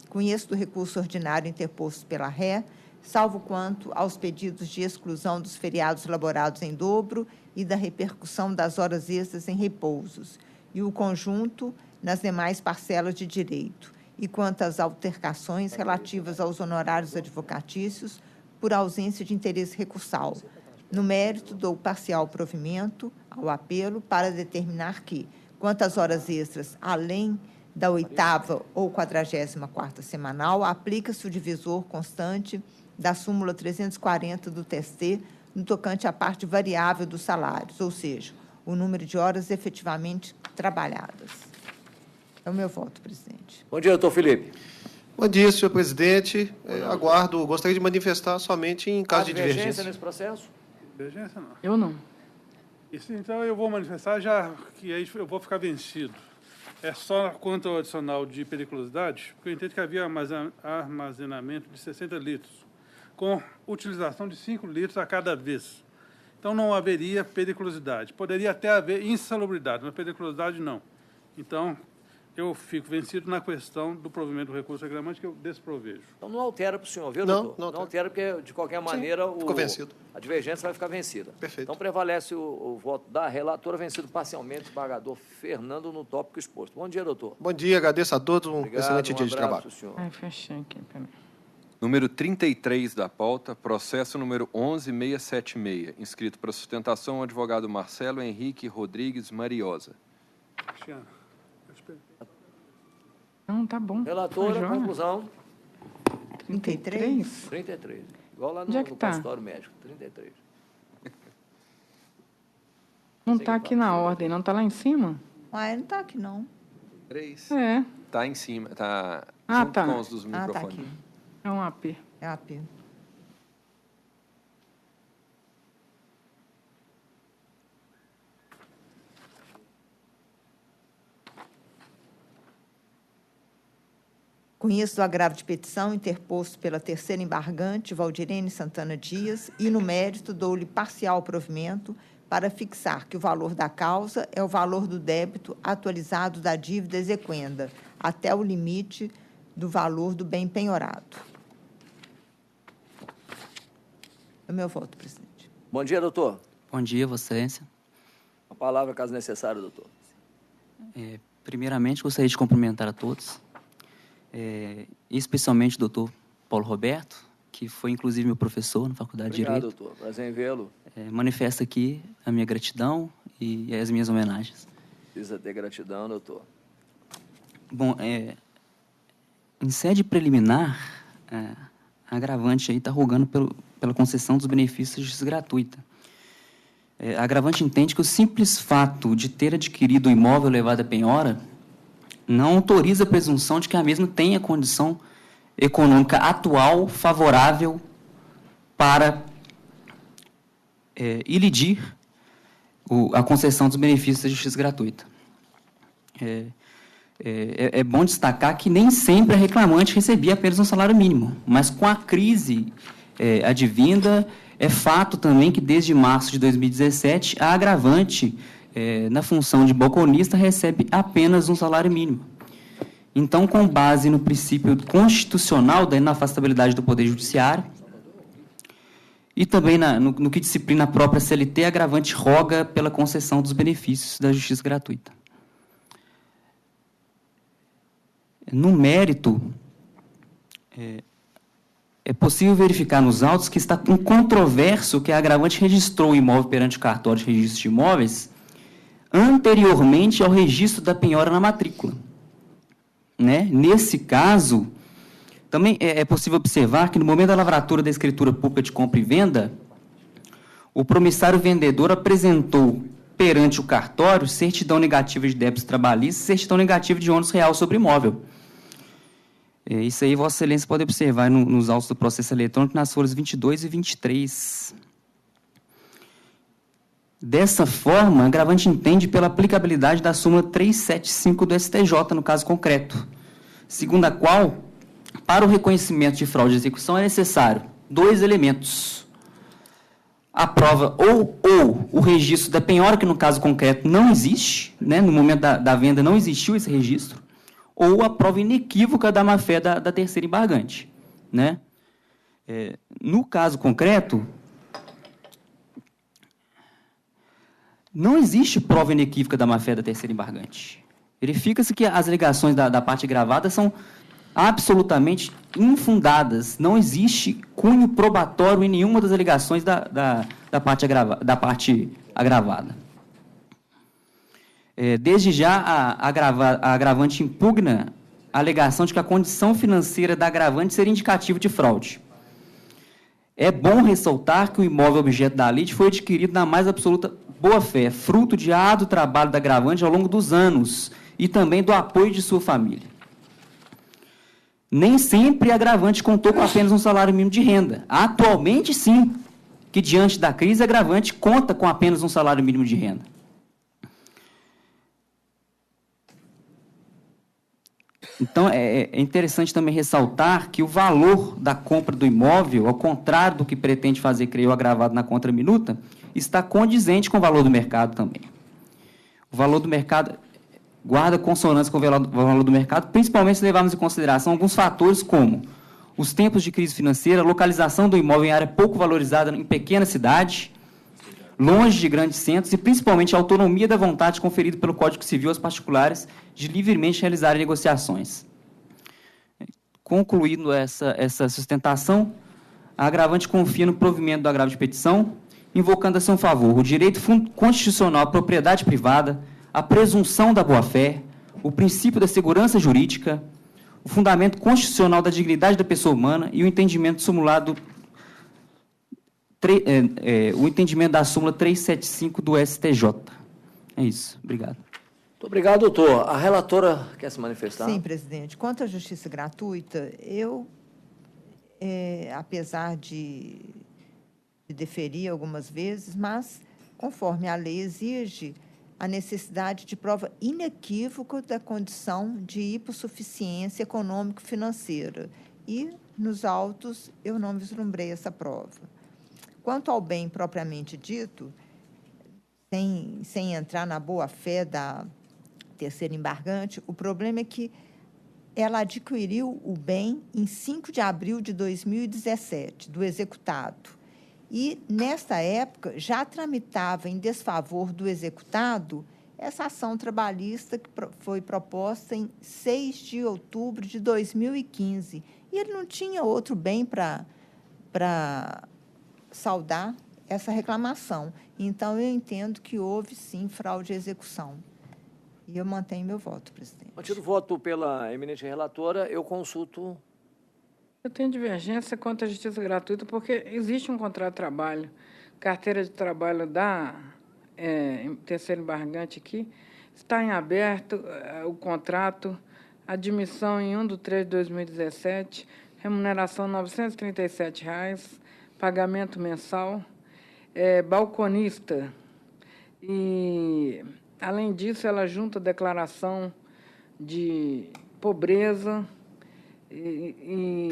Speaker 3: Conheço do recurso ordinário interposto pela ré, salvo quanto aos pedidos de exclusão dos feriados laborados em dobro e da repercussão das horas extras em repousos, e o conjunto nas demais parcelas de direito, e quanto às altercações relativas aos honorários advocatícios por ausência de interesse recursal. No mérito, dou parcial provimento ao apelo para determinar que, quanto às horas extras, além da 8ª ou 44ª semanal, aplica-se o divisor constante da súmula 340 do TST no tocante à parte variável dos salários, ou seja, o número de horas efetivamente trabalhadas. É o meu voto, presidente.
Speaker 1: Bom dia, doutor Felipe.
Speaker 7: Bom dia, senhor presidente. Gostaria de manifestar somente em caso de divergência.
Speaker 1: Nesse processo?
Speaker 4: Divergência, não.
Speaker 5: Eu não.
Speaker 4: Isso, então, eu vou manifestar, já que aí eu vou ficar vencido. É só quanto ao adicional de periculosidade, porque eu entendo que havia armazenamento de 60 litros, com utilização de 5 litros a cada vez. Então, não haveria periculosidade. Poderia até haver insalubridade, mas periculosidade não. Então, eu fico vencido na questão do provimento do recurso reclamante, que eu desprovejo.
Speaker 1: Então, não altera para o senhor, viu,
Speaker 7: Não,
Speaker 1: doutor?
Speaker 7: não
Speaker 1: altera, porque, de qualquer maneira,
Speaker 7: ficou vencido.
Speaker 1: A divergência vai ficar vencida.
Speaker 7: Perfeito.
Speaker 1: Então, prevalece o voto da relatora, vencido parcialmente o desembargador Fernando no tópico exposto. Bom dia, doutor.
Speaker 7: Bom dia, agradeço a todos,
Speaker 1: Obrigado,
Speaker 7: excelente dia de
Speaker 1: abraço,
Speaker 7: trabalho.
Speaker 1: Senhor.
Speaker 5: Ai, fechei aqui. Peraí.
Speaker 2: Número 33 da pauta, processo número 11.676. Inscrito para sustentação, o advogado Marcelo Henrique Rodrigues Mariosa.
Speaker 4: Cristiano, eu espero.
Speaker 5: Não, tá bom.
Speaker 1: Relatora,
Speaker 5: Tá joia.
Speaker 1: conclusão.
Speaker 5: 33?
Speaker 1: 33. Igual lá no,
Speaker 5: Onde é que
Speaker 1: no
Speaker 5: tá?
Speaker 1: consultório médico. 33.
Speaker 5: Não está aqui na ordem, não está lá em cima?
Speaker 3: Ah, não está aqui, não.
Speaker 2: 3.
Speaker 5: É.
Speaker 2: Está em cima, está
Speaker 5: Ah,
Speaker 2: junto
Speaker 5: tá.
Speaker 2: com os dos
Speaker 3: Ah, está
Speaker 2: microfones.
Speaker 3: aqui.
Speaker 5: É um AP.
Speaker 3: É AP. Conheço do agravo de petição interposto pela terceira embargante, Valdirene Santana Dias, e, no mérito, dou-lhe parcial provimento para fixar que o valor da causa é o valor do débito atualizado da dívida exequenda, até o limite do valor do bem penhorado. É o meu voto, presidente.
Speaker 1: Bom dia, doutor.
Speaker 12: Bom dia, Vossa Excelência.
Speaker 1: A palavra, caso necessário, doutor.
Speaker 12: Primeiramente, gostaria de cumprimentar a todos, especialmente o doutor Paulo Roberto, que foi, inclusive, meu professor na Faculdade de
Speaker 1: Obrigado,
Speaker 12: Direito.
Speaker 1: doutor. Prazer em vê-lo.
Speaker 12: Manifesto aqui a minha gratidão e as minhas homenagens.
Speaker 1: Precisa ter gratidão, doutor.
Speaker 12: Bom, em sede preliminar, a agravante aí está rogando pela concessão dos benefícios de justiça gratuita. A agravante entende que o simples fato de ter adquirido o imóvel levado a penhora não autoriza a presunção de que a mesma tenha condição econômica atual favorável para ilidir a concessão dos benefícios da justiça gratuita. É bom destacar que nem sempre a reclamante recebia apenas um salário mínimo, mas com a crise advinda. É fato também que, desde março de 2017, a agravante, na função de balconista, recebe apenas um salário mínimo. Então, com base no princípio constitucional da inafastabilidade do Poder Judiciário e também no que disciplina a própria CLT, a agravante roga pela concessão dos benefícios da justiça gratuita. No mérito, é possível verificar nos autos que está incontroverso que a agravante registrou o imóvel perante o cartório de registro de imóveis anteriormente ao registro da penhora na matrícula. Né? Nesse caso, também é possível observar que, no momento da lavratura da escritura pública de compra e venda, o promissário vendedor apresentou perante o cartório certidão negativa de débitos trabalhistas e certidão negativa de ônus real sobre imóvel. Isso aí, Vossa Excelência pode observar nos autos do processo eletrônico, nas folhas 22 e 23. Dessa forma, a agravante entende pela aplicabilidade da súmula 375 do STJ, no caso concreto, segundo a qual, para o reconhecimento de fraude de execução, é necessário 2 elementos. A prova ou o registro da penhora, que no caso concreto não existe, né, no momento da venda não existiu esse registro, ou a prova inequívoca da má-fé da terceira embargante. Né? No caso concreto, não existe prova inequívoca da má-fé da terceira embargante. Verifica-se que as alegações da parte gravada são absolutamente infundadas. Não existe cunho probatório em nenhuma das alegações da parte agravada. Desde já, a agravante impugna a alegação de que a condição financeira da agravante seria indicativa de fraude. É bom ressaltar que o imóvel objeto da lide foi adquirido na mais absoluta boa-fé, fruto de árduo trabalho da agravante ao longo dos anos e também do apoio de sua família. Nem sempre a agravante contou com apenas um salário mínimo de renda. Atualmente, sim, que diante da crise, a agravante conta com apenas um salário mínimo de renda. Então, é interessante também ressaltar que o valor da compra do imóvel, ao contrário do que pretende fazer crer o agravado na contraminuta, está condizente com o valor do mercado também. O valor do mercado guarda consonância com o valor do mercado, principalmente se levarmos em consideração alguns fatores como os tempos de crise financeira, a localização do imóvel em área pouco valorizada em pequena cidade, longe de grandes centros e, principalmente, a autonomia da vontade conferida pelo Código Civil aos particulares de livremente realizarem negociações. Concluindo essa sustentação, a agravante confia no provimento do agravo de petição, invocando a seu favor o direito constitucional à propriedade privada, a presunção da boa-fé, o princípio da segurança jurídica, o fundamento constitucional da dignidade da pessoa humana e o entendimento simulado o entendimento da súmula 375 do STJ. É isso. Obrigado.
Speaker 1: Muito obrigado, doutor. A relatora quer se manifestar?
Speaker 3: Sim, presidente. Quanto à justiça gratuita, eu, apesar de deferir algumas vezes, mas, conforme a lei exige, a necessidade de prova inequívoca da condição de hipossuficiência econômico-financeira. E, nos autos, eu não vislumbrei essa prova. Quanto ao bem propriamente dito, sem entrar na boa-fé da terceira embargante, o problema é que ela adquiriu o bem em 5 de abril de 2017, do executado. E, nesta época, já tramitava em desfavor do executado essa ação trabalhista que foi proposta em 6 de outubro de 2015. E ele não tinha outro bem para saldar essa reclamação. Então, eu entendo que houve, sim, fraude de execução. E eu mantenho meu voto, presidente.
Speaker 1: Mantido o voto pela eminente relatora, eu consulto.
Speaker 5: Eu tenho divergência quanto à justiça gratuita, porque existe um contrato de trabalho, carteira de trabalho da terceira embargante aqui, está em aberto o contrato, admissão em 1/3/2017, remuneração R$ 937, pagamento mensal, balconista. E, além disso, ela junta declaração de pobreza e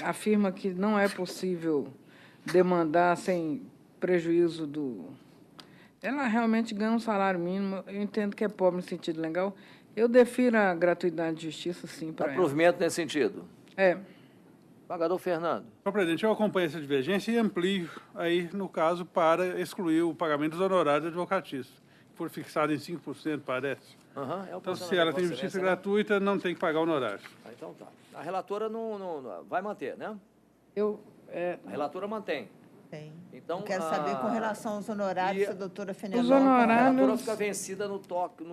Speaker 5: afirma que não é possível demandar sem prejuízo do... Ela realmente ganha um salário mínimo, eu entendo que é pobre no sentido legal. Eu defiro a gratuidade de justiça, sim, para ela.
Speaker 1: Provimento nesse sentido.
Speaker 5: É.
Speaker 1: Pagador Fernando.
Speaker 4: Senhor presidente, eu acompanho essa divergência e amplio aí, no caso, para excluir o pagamento dos honorários advocatícios. For fixado em 5%, parece. Então, se ela tem justiça gratuita, não tem que pagar honorários.
Speaker 1: Então tá. A relatora não vai manter, né?
Speaker 3: A
Speaker 1: relatora mantém.
Speaker 3: Tem.
Speaker 1: Então,
Speaker 3: Quero saber com relação aos honorários, a doutora Fenelon.
Speaker 1: Os honorários... A relatora fica vencida no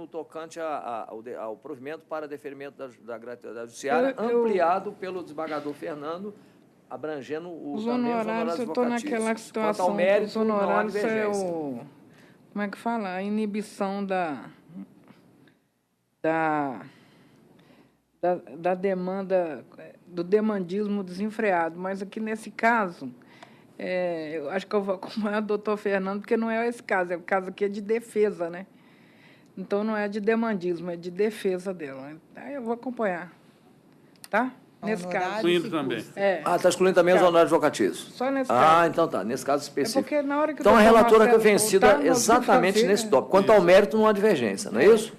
Speaker 1: tocante ao provimento para deferimento da gratuidade judiciária, ampliado pelo desembargador Fernando, abrangendo
Speaker 5: os honorários. Eu estou naquela situação. Os honorários é o... Como é que fala? A inibição da demanda, do demandismo desenfreado. Mas aqui, nesse caso... eu acho que eu vou acompanhar o doutor Fernando, porque não é esse caso, o caso aqui é de defesa, né? Então, não é de demandismo, é de defesa dela. Aí eu vou acompanhar, tá? Nesse caso.
Speaker 4: Excluindo também.
Speaker 1: Está excluindo também os honorários advocatícios.
Speaker 5: Só nesse caso.
Speaker 1: Então tá, nesse caso específico.
Speaker 5: Porque na hora que
Speaker 1: então, a relatora foi vencida exatamente nesse tópico. Quanto ao mérito, não há divergência, não é isso?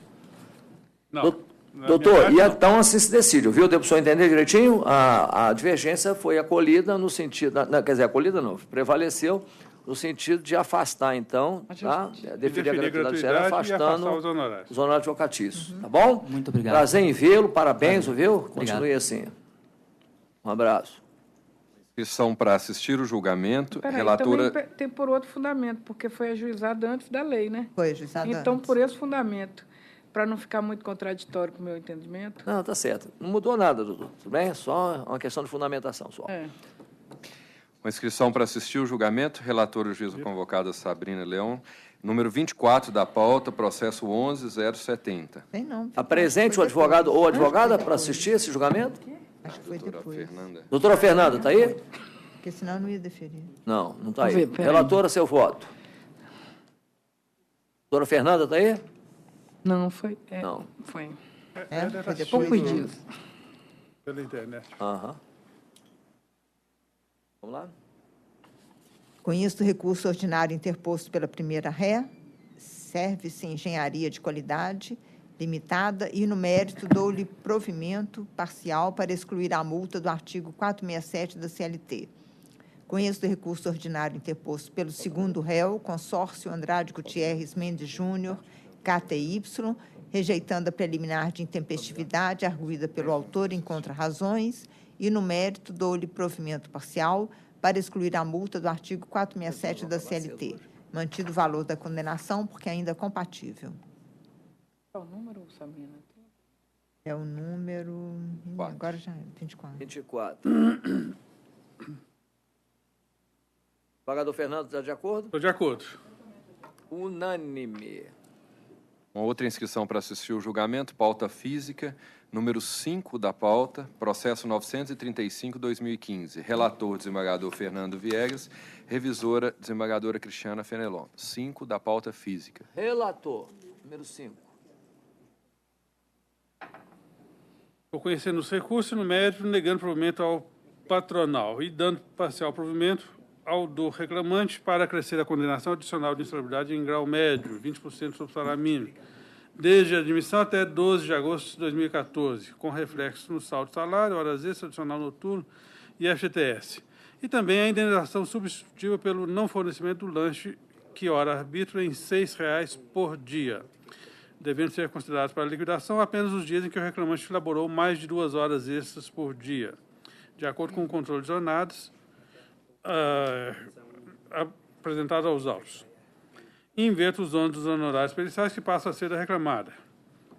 Speaker 4: Não.
Speaker 1: Doutor, e então assim se decide, viu? Deu para o senhor entender direitinho? A divergência foi acolhida no sentido... quer dizer, acolhida não, prevaleceu no sentido de afastar, então, tá? Definir a gratuidade judiciária, afastando os honorários advocatícios. Tá bom?
Speaker 12: Muito obrigado.
Speaker 1: Prazer em vê-lo, parabéns, viu? Continue assim. Um abraço.
Speaker 2: Inscrição para assistir o julgamento.
Speaker 5: Peraí,
Speaker 2: relatora...
Speaker 5: também tem por outro fundamento, porque foi ajuizado antes da lei, né?
Speaker 3: Foi ajuizado
Speaker 5: então,
Speaker 3: antes.
Speaker 5: por esse fundamento, para não ficar muito contraditório com o meu entendimento.
Speaker 1: Não, tá certo. Não mudou nada, doutor. Tudo bem? Só uma questão de fundamentação. Só.
Speaker 2: Uma inscrição para assistir o julgamento. Relatora juíza convocada Sabrina Leão. Número 24 da pauta, processo 11.070.
Speaker 3: Tem não.
Speaker 1: Apresente o advogado ou advogada para assistir esse julgamento.
Speaker 3: Acho que foi depois.
Speaker 1: Doutora Fernanda, está aí?
Speaker 3: Porque senão eu não ia deferir.
Speaker 1: Não está aí. Relatora, seu voto. Doutora Fernanda, está aí?
Speaker 5: Não, foi.
Speaker 1: Não.
Speaker 5: Foi.
Speaker 3: Foi depois.
Speaker 5: Poucos dias.
Speaker 4: Pela internet.
Speaker 1: Vamos lá?
Speaker 3: Conheço o recurso ordinário interposto pela primeira ré, serve-se engenharia de qualidade limitada e, no mérito, dou-lhe provimento parcial para excluir a multa do artigo 467 da CLT. Conheço o recurso ordinário interposto pelo segundo réu, consórcio Andrade Gutierrez Mendes Júnior, KTY, rejeitando a preliminar de intempestividade arguída pelo autor em contra-razões e, no mérito, dou-lhe provimento parcial para excluir a multa do artigo 467 da CLT, mantido o valor da condenação, porque ainda é compatível.
Speaker 5: Qual o número, Sabrina?
Speaker 3: É o número... Agora já é 24.
Speaker 1: 24. Pagador Fernando, está de acordo?
Speaker 4: Estou de acordo.
Speaker 1: Unânime.
Speaker 2: Uma outra inscrição para assistir o julgamento, pauta física, número 5 da pauta, processo 935/2015. Relator, desembargador Fernando Viegas. Revisora, desembargadora Cristiana Fenelon. 5 da pauta física.
Speaker 1: Relator, número 5.
Speaker 4: Estou conhecendo os recursos no mérito, negando provimento ao patronal e dando parcial provimento ao do reclamante para acrescer a condenação adicional de insalubridade em grau médio, 20% sobre o salário mínimo, desde a admissão até 12 de agosto de 2014, com reflexo no saldo de salário, horas extras, adicional noturno e FGTS. E também a indenização substitutiva pelo não fornecimento do lanche, que ora arbitra em R$ 6,00 por dia, devendo ser considerados para liquidação apenas os dias em que o reclamante elaborou mais de 2 horas extras por dia, de acordo com o controle de jornadas apresentado aos autos. Inverta os ônus dos honorários periciais que passam a ser da reclamada.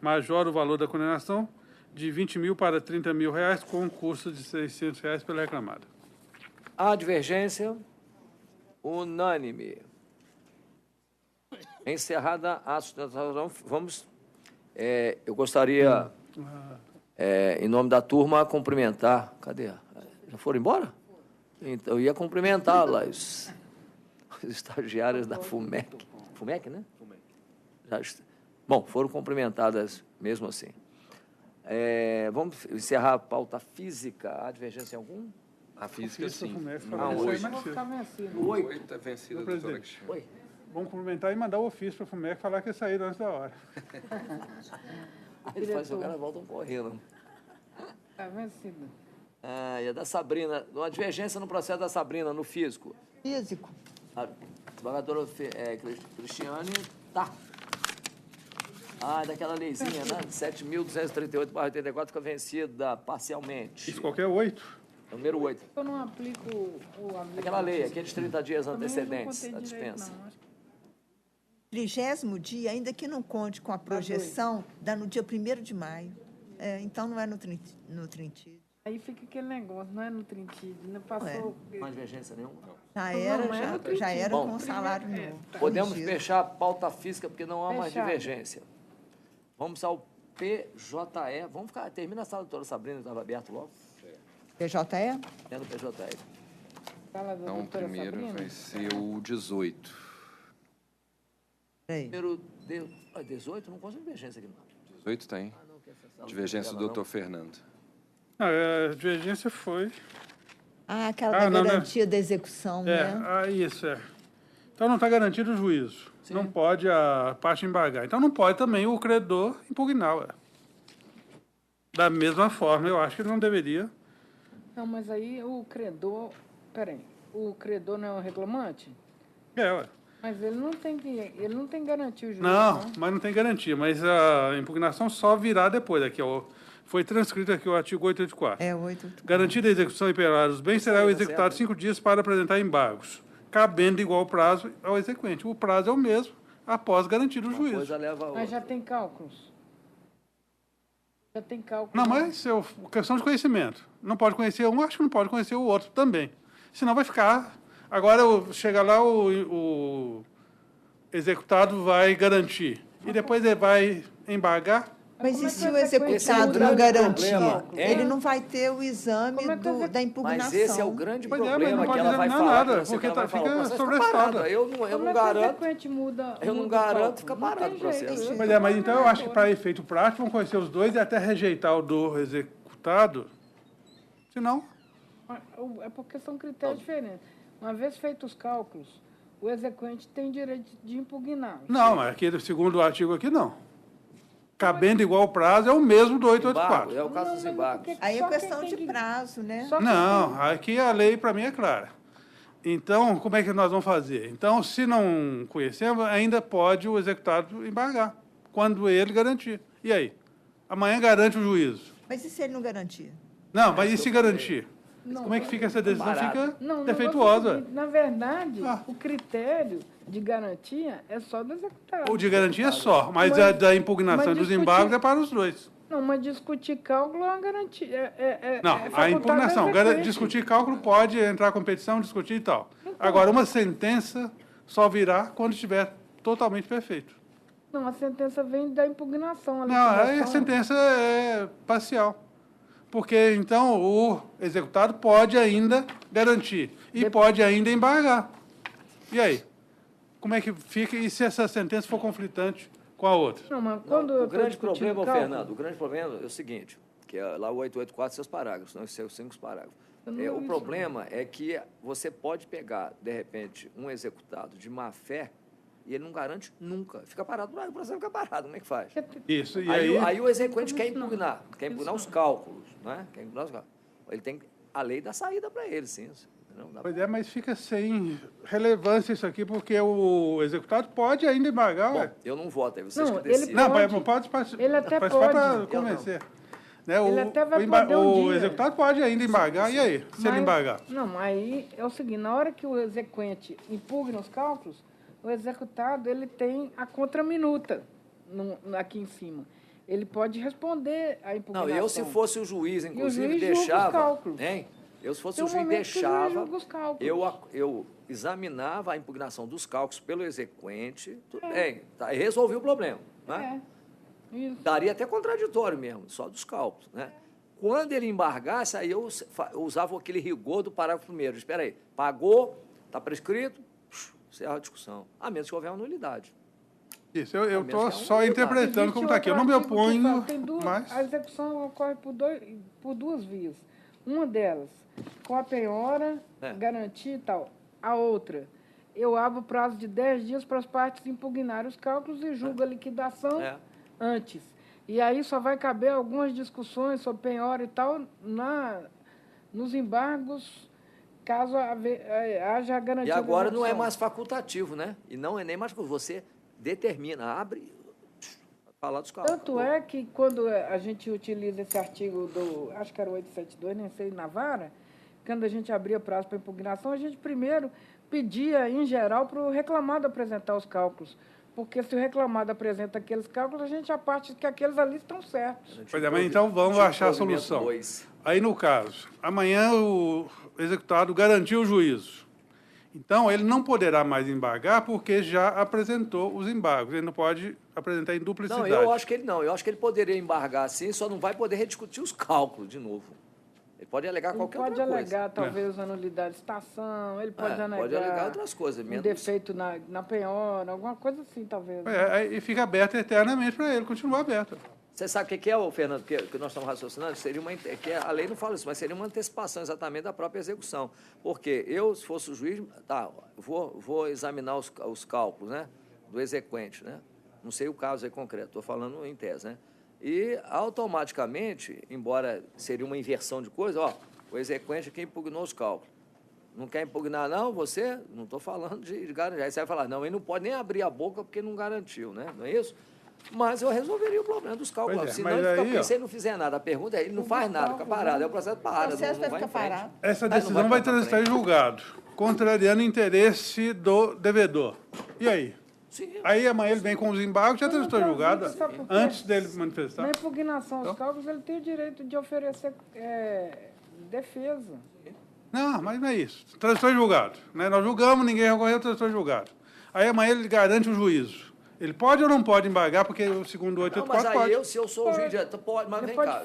Speaker 4: Majora o valor da condenação de 20 mil para 30 mil reais, com um custo de 600 reais pela reclamada.
Speaker 1: A divergência unânime. Encerrada a sustentação, vamos... eu gostaria, em nome da turma, cumprimentar... Cadê? Já foram embora? Então, eu ia cumprimentar lá os estagiários da FUMEC. FUMEC, né? Bom, foram cumprimentadas mesmo assim. Vamos encerrar a pauta física. Há divergência em algum?
Speaker 2: A física, sim.
Speaker 4: Hoje.
Speaker 5: Vai ficar vencido.
Speaker 2: O 8 é vencido, doutora
Speaker 4: Presidente.
Speaker 2: Cristiane.
Speaker 4: Oi. Vamos cumprimentar e mandar o ofício para a FUMEC falar que saíram antes da hora.
Speaker 1: Ele faz jogar, voltam correndo.
Speaker 5: Está vencido.
Speaker 1: Ah, e a da Sabrina, uma divergência no processo da Sabrina, no físico.
Speaker 3: Físico.
Speaker 1: A desembargadora Cristiane, tá. Ah, daquela leizinha, né? 7.238/84 fica vencida parcialmente.
Speaker 4: Isso qualquer 8.
Speaker 1: Número 8.
Speaker 5: Eu não aplico o
Speaker 1: Aquela lei, aqueles 30 dias
Speaker 5: Também
Speaker 1: antecedentes
Speaker 5: não
Speaker 1: da
Speaker 5: contei direito,
Speaker 1: dispensa.
Speaker 5: não.
Speaker 3: 30º dia, ainda que não conte com a projeção, dá no dia 1º de maio. Então, não é no trintídio.
Speaker 5: Aí fica aquele negócio, não é no trintídio, não passou...
Speaker 1: Não há divergência nenhuma?
Speaker 3: Já era
Speaker 1: Bom,
Speaker 3: com salário novo.
Speaker 1: podemos fechar a pauta física, porque não há mais
Speaker 5: Fechado.
Speaker 1: divergência. Vamos ao PJE. Vamos ficar, termina a sala, doutora Sabrina, estava aberto logo.
Speaker 3: PJE?
Speaker 1: É no PJE.
Speaker 2: Então, o primeiro vai ser o 18.
Speaker 1: Número 18, não consigo divergência aqui, não.
Speaker 2: 18 tem. Divergência do doutor Fernando.
Speaker 4: A divergência foi...
Speaker 3: Aquela da garantia da execução, né?
Speaker 4: Isso, Então, não está garantido o juízo. Sim. Não pode a parte embargar. Então, não pode também o credor impugnar. Da mesma forma, eu acho que ele não deveria.
Speaker 5: Não, mas aí o credor... Peraí, o credor não é o reclamante?
Speaker 4: Ué.
Speaker 5: Mas ele não tem garantia o juízo.
Speaker 4: Não, mas não tem garantia. Mas a impugnação só virá depois. Aqui, foi transcrito aqui o artigo 884.
Speaker 3: 884.
Speaker 4: Garantida a execução imperada dos bens, será executado 5 dias para apresentar embargos, cabendo igual prazo ao exequente. O prazo é o mesmo após garantido o juízo.
Speaker 5: Mas já tem cálculos. Já tem cálculos.
Speaker 4: Não, mas é questão de conhecimento. Não pode conhecer um, acho que não pode conhecer o outro também. Senão vai ficar... Agora, chega lá, o executado vai garantir. E depois ele vai embargar.
Speaker 3: Mas e se o executado não garantir? Ele não vai ter o exame da impugnação.
Speaker 1: Mas esse é o grande problema
Speaker 4: não
Speaker 1: que ela vai falar.
Speaker 4: Nada, porque fica sobrestada.
Speaker 1: Eu não garanto. Eu não garanto, fica parado o processo.
Speaker 4: Mas então eu acho que para efeito prático, vamos conhecer os dois e até rejeitar o do executado. Senão...
Speaker 5: É porque são critérios diferentes. Uma vez feitos os cálculos, o exequente tem direito de impugnar.
Speaker 4: Não, mas aqui, segundo o artigo aqui, não. Cabendo igual prazo é o mesmo do 884.
Speaker 1: É o caso dos embargos.
Speaker 3: Aí é questão de prazo, né?
Speaker 4: Não, aqui a lei, para mim, é clara. Então, como é que nós vamos fazer? Então, se não conhecemos, ainda pode o executado embargar, quando ele garantir. E aí? Amanhã garante o juízo.
Speaker 3: Mas e se ele não garantir?
Speaker 4: Não, mas e se garantir? Como é que fica essa decisão? Fica defeituosa.
Speaker 5: Na verdade, o critério de garantia é só do executado.
Speaker 4: O de garantia é só, mas a da impugnação dos embargos é para os dois.
Speaker 5: Não, mas discutir cálculo é uma garantia.
Speaker 4: A impugnação. Discutir cálculo pode entrar com petição, discutir e tal. Então, agora, uma sentença só virá quando estiver totalmente perfeito.
Speaker 5: Não, a sentença vem da impugnação.
Speaker 4: A sentença é parcial. Porque, então, o executado pode ainda garantir e pode ainda embargar. E aí? Como é que fica? E se essa sentença for conflitante com a outra?
Speaker 5: Não, mas quando
Speaker 1: o grande problema, Fernando, o grande problema é o seguinte, que é lá o 884, seus parágrafos, não seus 5 parágrafos. O problema é que você pode pegar, de repente, um executado de má fé e ele não garante nunca. Fica parado, o processo fica parado, como é que faz?
Speaker 4: Isso, e
Speaker 1: aí o exequente quer impugnar os cálculos, né? Quer impugnar os cálculos. Ele tem a lei dá saída para ele, sim.
Speaker 4: Pois é, mas fica sem relevância isso aqui, porque o executado pode ainda embargar.
Speaker 1: Bom, eu não voto, aí vocês que
Speaker 4: decidem. Não, pode participar.
Speaker 5: Ele até pode.
Speaker 4: Para convencer. Né,
Speaker 5: ele até vai poder
Speaker 4: o executado pode ainda embargar, e aí, se ele embargar?
Speaker 5: Não, aí é o seguinte, na hora que o exequente impugna os cálculos, o executado ele tem a contraminuta aqui em cima. Ele pode responder a impugnação.
Speaker 1: Não, eu se fosse o juiz, inclusive, deixava... Hein? Eu, se fosse o juiz, deixava... Eu examinava a impugnação dos cálculos pelo exequente, tudo bem, tá, e resolvi o problema. Né?
Speaker 5: Isso.
Speaker 1: Daria até contraditório mesmo, só dos cálculos. Né? Quando ele embargasse, aí eu usava aquele rigor do parágrafo 1º. Espera aí, pagou, está prescrito, encerra a discussão, a menos que houver uma nulidade.
Speaker 4: Isso, eu estou só interpretando como está aqui. Eu não me oponho,
Speaker 5: mas... A execução ocorre por duas vias. Uma delas, com a penhora, garantia e tal. A outra, eu abro o prazo de 10 dias para as partes impugnarem os cálculos e julgo a liquidação antes. E aí só vai caber algumas discussões sobre penhora e tal nos embargos, caso haja a garantia.
Speaker 1: E agora
Speaker 5: da
Speaker 1: não é
Speaker 5: execução.
Speaker 1: mais facultativo, né? E não é nem mais que você determina, abre, falar dos cálculos.
Speaker 5: Tanto é que quando a gente utiliza esse artigo do, acho que era o 872, nem sei, na vara, quando a gente abria prazo para impugnação, a gente primeiro pedia, em geral, para o reclamado apresentar os cálculos. Porque se o reclamado apresenta aqueles cálculos, a gente já parte que aqueles ali estão certos.
Speaker 4: Pois é, mas então vamos achar a solução. Aí, no caso, amanhã o executado garantiu o juízo. Então, ele não poderá mais embargar porque já apresentou os embargos. Ele não pode apresentar em duplicidade.
Speaker 1: Não, eu acho que ele não. Eu acho que ele poderia embargar sim, só não vai poder rediscutir os cálculos de novo. Ele pode alegar qualquer outra coisa.
Speaker 5: Ele pode alegar, talvez, a nulidade de estação, ele pode
Speaker 1: alegar outras coisas.
Speaker 5: Um defeito na penhora, alguma coisa assim, talvez.
Speaker 4: E fica aberto eternamente para ele, continua aberto.
Speaker 1: Você sabe o que é, Fernando, que nós estamos raciocinando? Seria a lei não fala isso, mas seria uma antecipação exatamente da própria execução. Porque eu, se fosse o juiz, vou examinar os cálculos, né, do exequente, né? Não sei o caso aí concreto, estou falando em tese, né? E, automaticamente, embora seria uma inversão de coisa, o exequente é quem impugnou os cálculos. Não quer impugnar, não, você? Não estou falando de garantir. Aí você vai falar, não, ele não pode nem abrir a boca porque não garantiu, né? Não é isso? Mas eu resolveria o problema dos cálculos. Se não, ele fica pensando, se ele não fizer nada. A pergunta é, ele não faz nada, fica parado. É o processo parado. O processo vai ficar parado.
Speaker 4: Essa decisão vai transitar em julgado, contrariando o interesse do devedor. E aí?
Speaker 1: Sim.
Speaker 4: Aí amanhã ele vem com os embargos, já transitou em julgado, antes dele manifestar.
Speaker 5: Na impugnação aos cálculos, ele tem o direito de oferecer defesa.
Speaker 4: Não, mas não é isso. Transitou em julgado. Né? Nós julgamos, ninguém recorreu, transitou em julgado. Aí amanhã ele garante o juízo. Ele pode ou não pode embargar, porque o segundo 884
Speaker 1: pode.
Speaker 4: Mas
Speaker 1: se eu sou o juiz, pode, mas vem cá.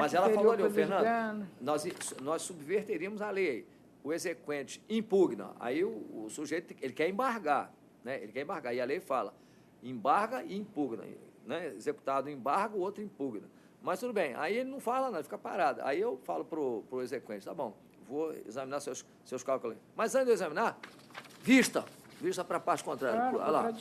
Speaker 1: Mas ela falou ali, Fernando, nós subverteríamos a lei. O exequente impugna, aí o sujeito ele quer embargar. Né? Ele quer embargar, e a lei fala, embarga e impugna. Né? Executado embarga, o outro impugna. Mas tudo bem, aí ele não fala nada, fica parado. Aí eu falo para o exequente, tá bom, vou examinar seus cálculos. Mas antes de eu examinar, vista para a parte contrária.
Speaker 5: Claro,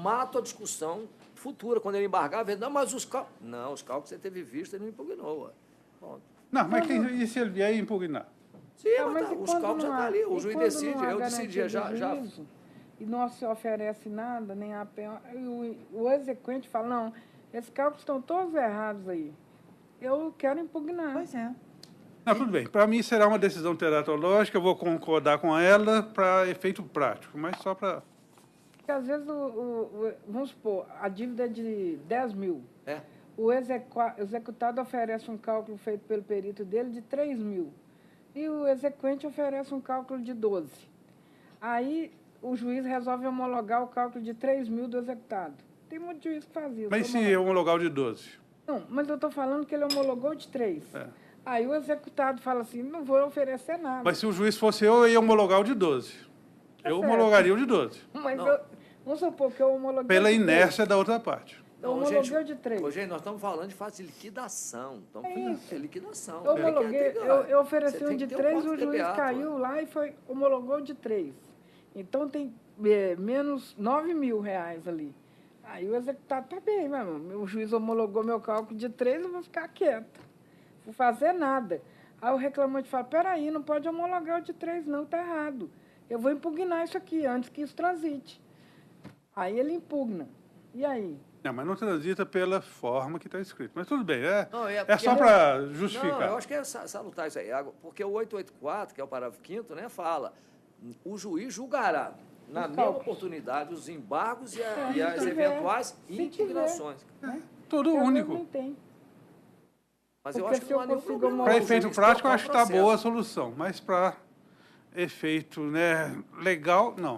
Speaker 1: mato a discussão futura, quando ele embargar, não, mas os cálculos... Não, os cálculos você teve vista e não impugnou. Bom,
Speaker 4: não, mas e se ele vier impugnar?
Speaker 1: Sim, mas os cálculos já estão ali, o juiz decide, eu decidia já.
Speaker 5: E não se oferece nada, nem a penhora. O exequente fala, não, esses cálculos estão todos errados aí. Eu quero impugnar.
Speaker 3: Pois é.
Speaker 4: Não, tudo bem. Para mim será uma decisão teratológica, eu vou concordar com ela para efeito prático, mas só para...
Speaker 5: Porque às vezes, vamos supor, a dívida é de 10 mil. O executado oferece um cálculo feito pelo perito dele de 3 mil. E o exequente oferece um cálculo de 12. Aí o juiz resolve homologar o cálculo de 3 mil do executado. Tem muito juiz que faz isso.
Speaker 4: Mas se homologar o de 12?
Speaker 5: Não, mas eu estou falando que ele homologou de 3. Aí o executado fala assim, não vou oferecer nada.
Speaker 4: Mas se o juiz fosse eu ia homologar o de 12. Eu homologaria o de 12.
Speaker 5: Mas vamos supor que eu homologuei
Speaker 4: pela inércia da outra parte.
Speaker 5: Eu homologuei o de 3.
Speaker 1: Gente, nós estamos falando de fase de liquidação. Estamos falando de liquidação.
Speaker 5: Eu homologuei, eu ofereci um de 3, o juiz caiu lá e homologou de 3. Então tem menos 9 mil reais ali. Aí o executado está bem, o juiz homologou meu cálculo de 3, eu vou ficar quieto. Não vou fazer nada. Aí o reclamante fala, peraí, não pode homologar o de 3 não, está errado. Eu vou impugnar isso aqui antes que isso transite. Aí ele impugna. E aí?
Speaker 4: Não, mas não transita pela forma que está escrito. Mas tudo bem, é só para justificar.
Speaker 1: Não, eu acho que é salutar isso aí. Porque o 884, que é o parágrafo 5º, né, fala, o juiz julgará, na mesma oportunidade, os embargos e as eventuais impugnações.
Speaker 4: Tudo único.
Speaker 1: Mas eu acho que não há nenhum problema.
Speaker 4: Para efeito prático, eu acho que está boa a solução. Mas para efeito legal, não.